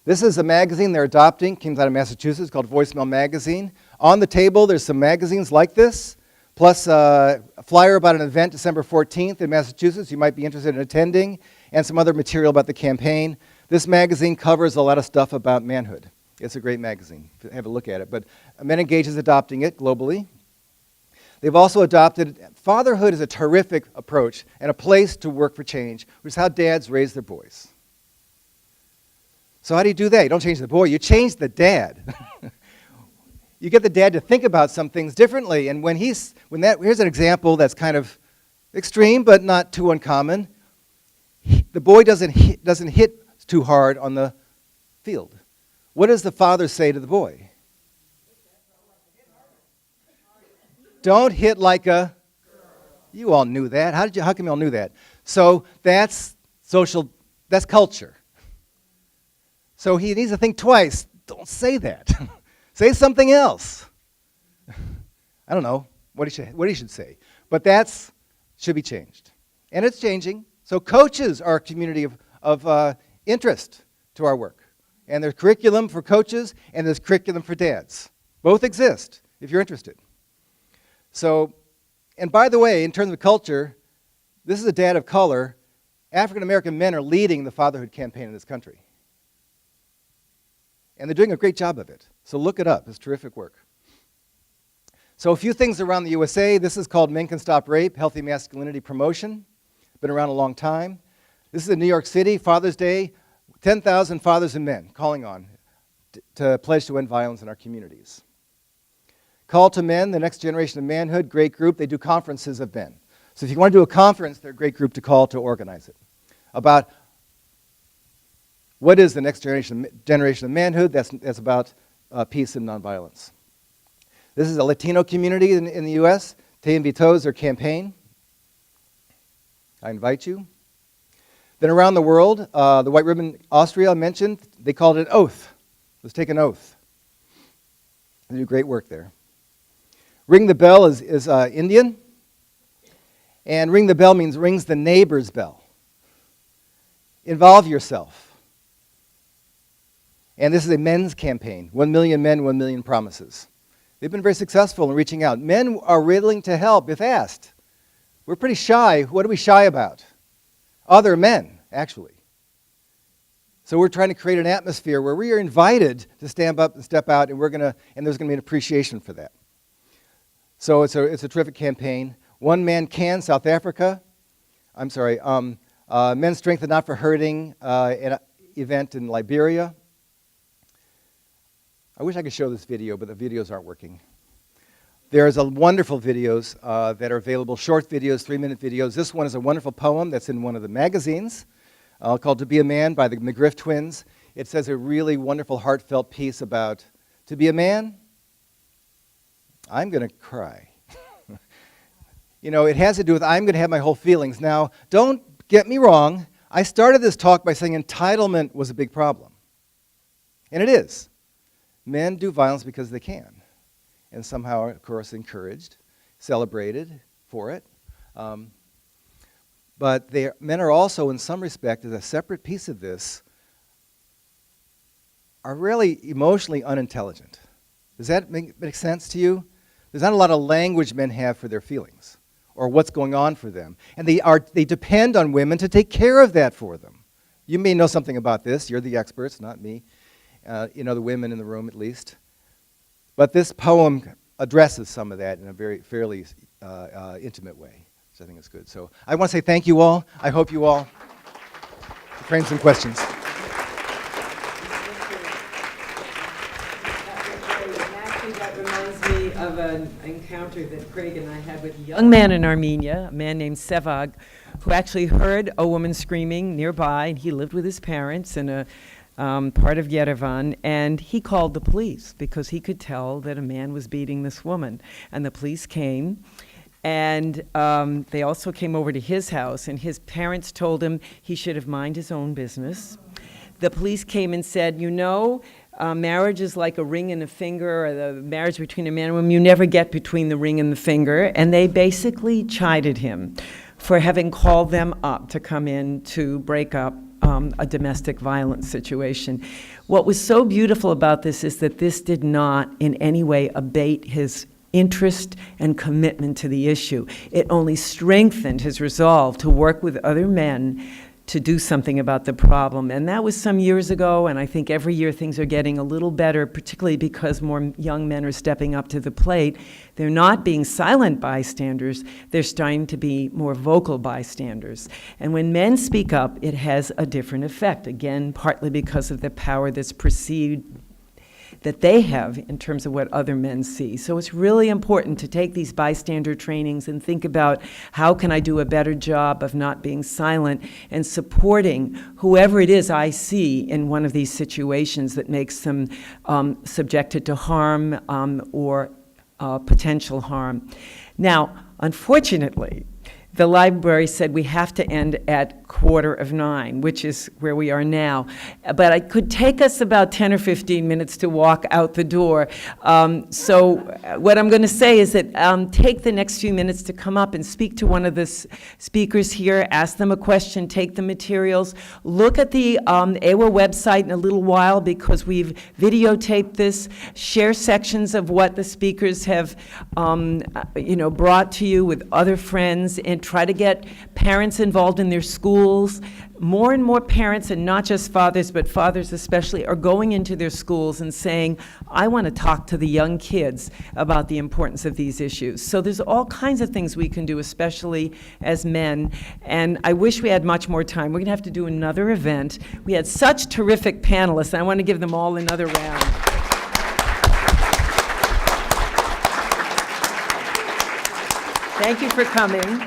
This is a magazine they're adopting, came out of Massachusetts, called Voicemail Magazine. On the table, there's some magazines like this, plus a flyer about an event December 14th in Massachusetts you might be interested in attending, and some other material about the campaign. This magazine covers a lot of stuff about manhood. It's a great magazine. Have a look at it. But Men Engaged is adopting it globally. They've also adopted, fatherhood is a terrific approach and a place to work for change, which is how dads raise their boys. So how do you do that? You don't change the boy, you change the dad. You get the dad to think about some things differently, and here's an example that's kind of extreme but not too uncommon. The boy doesn't hit too hard on the field. What does the father say to the boy? Don't hit like a... You all knew that. How come you all knew that? So that's culture. So he needs to think twice. Don't say that. Say something else. I don't know what he should say. But that should be changed. And it's changing. So coaches are a community of interest to our work. And there's curriculum for coaches and there's curriculum for dads. Both exist if you're interested. So, and by the way, in terms of culture, this is a dad of color. African American men are leading the fatherhood campaign in this country. And they're doing a great job of it. So look it up. It's terrific work. So a few things around the USA. This is called Men Can Stop Rape, Healthy Masculinity Promotion. Been around a long time. This is in New York City, Father's Day. 10,000 fathers and men calling on to pledge to end violence in our communities. Call to Men, the Next Generation of Manhood, great group. They do conferences of men. So if you want to do a conference, they're a great group to call to organize it. About what is the next generation of manhood? That's about peace and nonviolence. This is a Latino community in the U.S. Te Invito is their campaign. I invite you. Then around the world, the White Ribbon Austria I mentioned, they called it Oath. Let's take an oath. They do great work there. Ring the Bell is Indian. And ring the bell means rings the neighbor's bell. Involve yourself. And this is a men's campaign. 1 million men, 1 million promises. They've been very successful in reaching out. Men are willing to help if asked. We're pretty shy. What are we shy about? Other men, actually. So we're trying to create an atmosphere where we are invited to stand up and step out, and there's going to be an appreciation for that. So it's a terrific campaign. One Man Can, South Africa. Men Strengthened Not for Hurting, an event in Liberia. I wish I could show this video, but the videos aren't working. There's a wonderful videos that are available, short videos, 3-minute videos. This one is a wonderful poem that's in one of the magazines called To Be a Man by the McGriff twins. It says a really wonderful, heartfelt piece about to be a man, I'm going to cry. You know, it has to do with I'm going to have my whole feelings. Now, don't get me wrong. I started this talk by saying entitlement was a big problem. And it is. Men do violence because they can. And somehow, of course, encouraged, celebrated for it. But men are also, in some respect, as a separate piece of this, are really emotionally unintelligent. Does that make sense to you? There's not a lot of language men have for their feelings or what's going on for them. And they depend on women to take care of that for them. You may know something about this. You're the experts, not me. You know, the women in the room at least. But this poem addresses some of that in a fairly intimate way, which I think is good. So I want to say thank you all. I hope you all frame some questions. Actually, that reminds me of an encounter that Craig and I had with a young man in Armenia, a man named Sevag, who actually heard a woman screaming nearby, and he lived with his parents in a part of Yerevan, and he called the police because he could tell that a man was beating this woman. And the police came, and they also came over to his house, and his parents told him he should have minded his own business. The police came and said, you know, marriage is like a ring and a finger, or the marriage between a man and woman. You never get between the ring and the finger. And they basically chided him for having called them up to come in to break up a domestic violence situation. What was so beautiful about this is that this did not in any way abate his interest and commitment to the issue. It only strengthened his resolve to work with other men to do something about the problem. And that was some years ago, and I think every year things are getting a little better, particularly because more young men are stepping up to the plate. They're not being silent bystanders, they're starting to be more vocal bystanders. And when men speak up, it has a different effect, again, partly because of the power that's perceived that they have in terms of what other men see. So it's really important to take these bystander trainings and think about how can I do a better job of not being silent and supporting whoever it is I see in one of these situations that makes them subjected to harm or potential harm. Now, unfortunately, the library said we have to end at 8:45, which is where we are now. But it could take us about 10 or 15 minutes to walk out the door. So what I'm going to say is that take the next few minutes to come up and speak to one of the speakers here, ask them a question, take the materials. Look at the AWA website in a little while because we've videotaped this. Share sections of what the speakers have brought to you with other friends, and try to get parents involved in their schools. More and more parents, and not just fathers, but fathers especially, are going into their schools and saying, I want to talk to the young kids about the importance of these issues. So there's all kinds of things we can do, especially as men, and I wish we had much more time. We're going to have to do another event. We had such terrific panelists, and I want to give them all another round. Thank you for coming.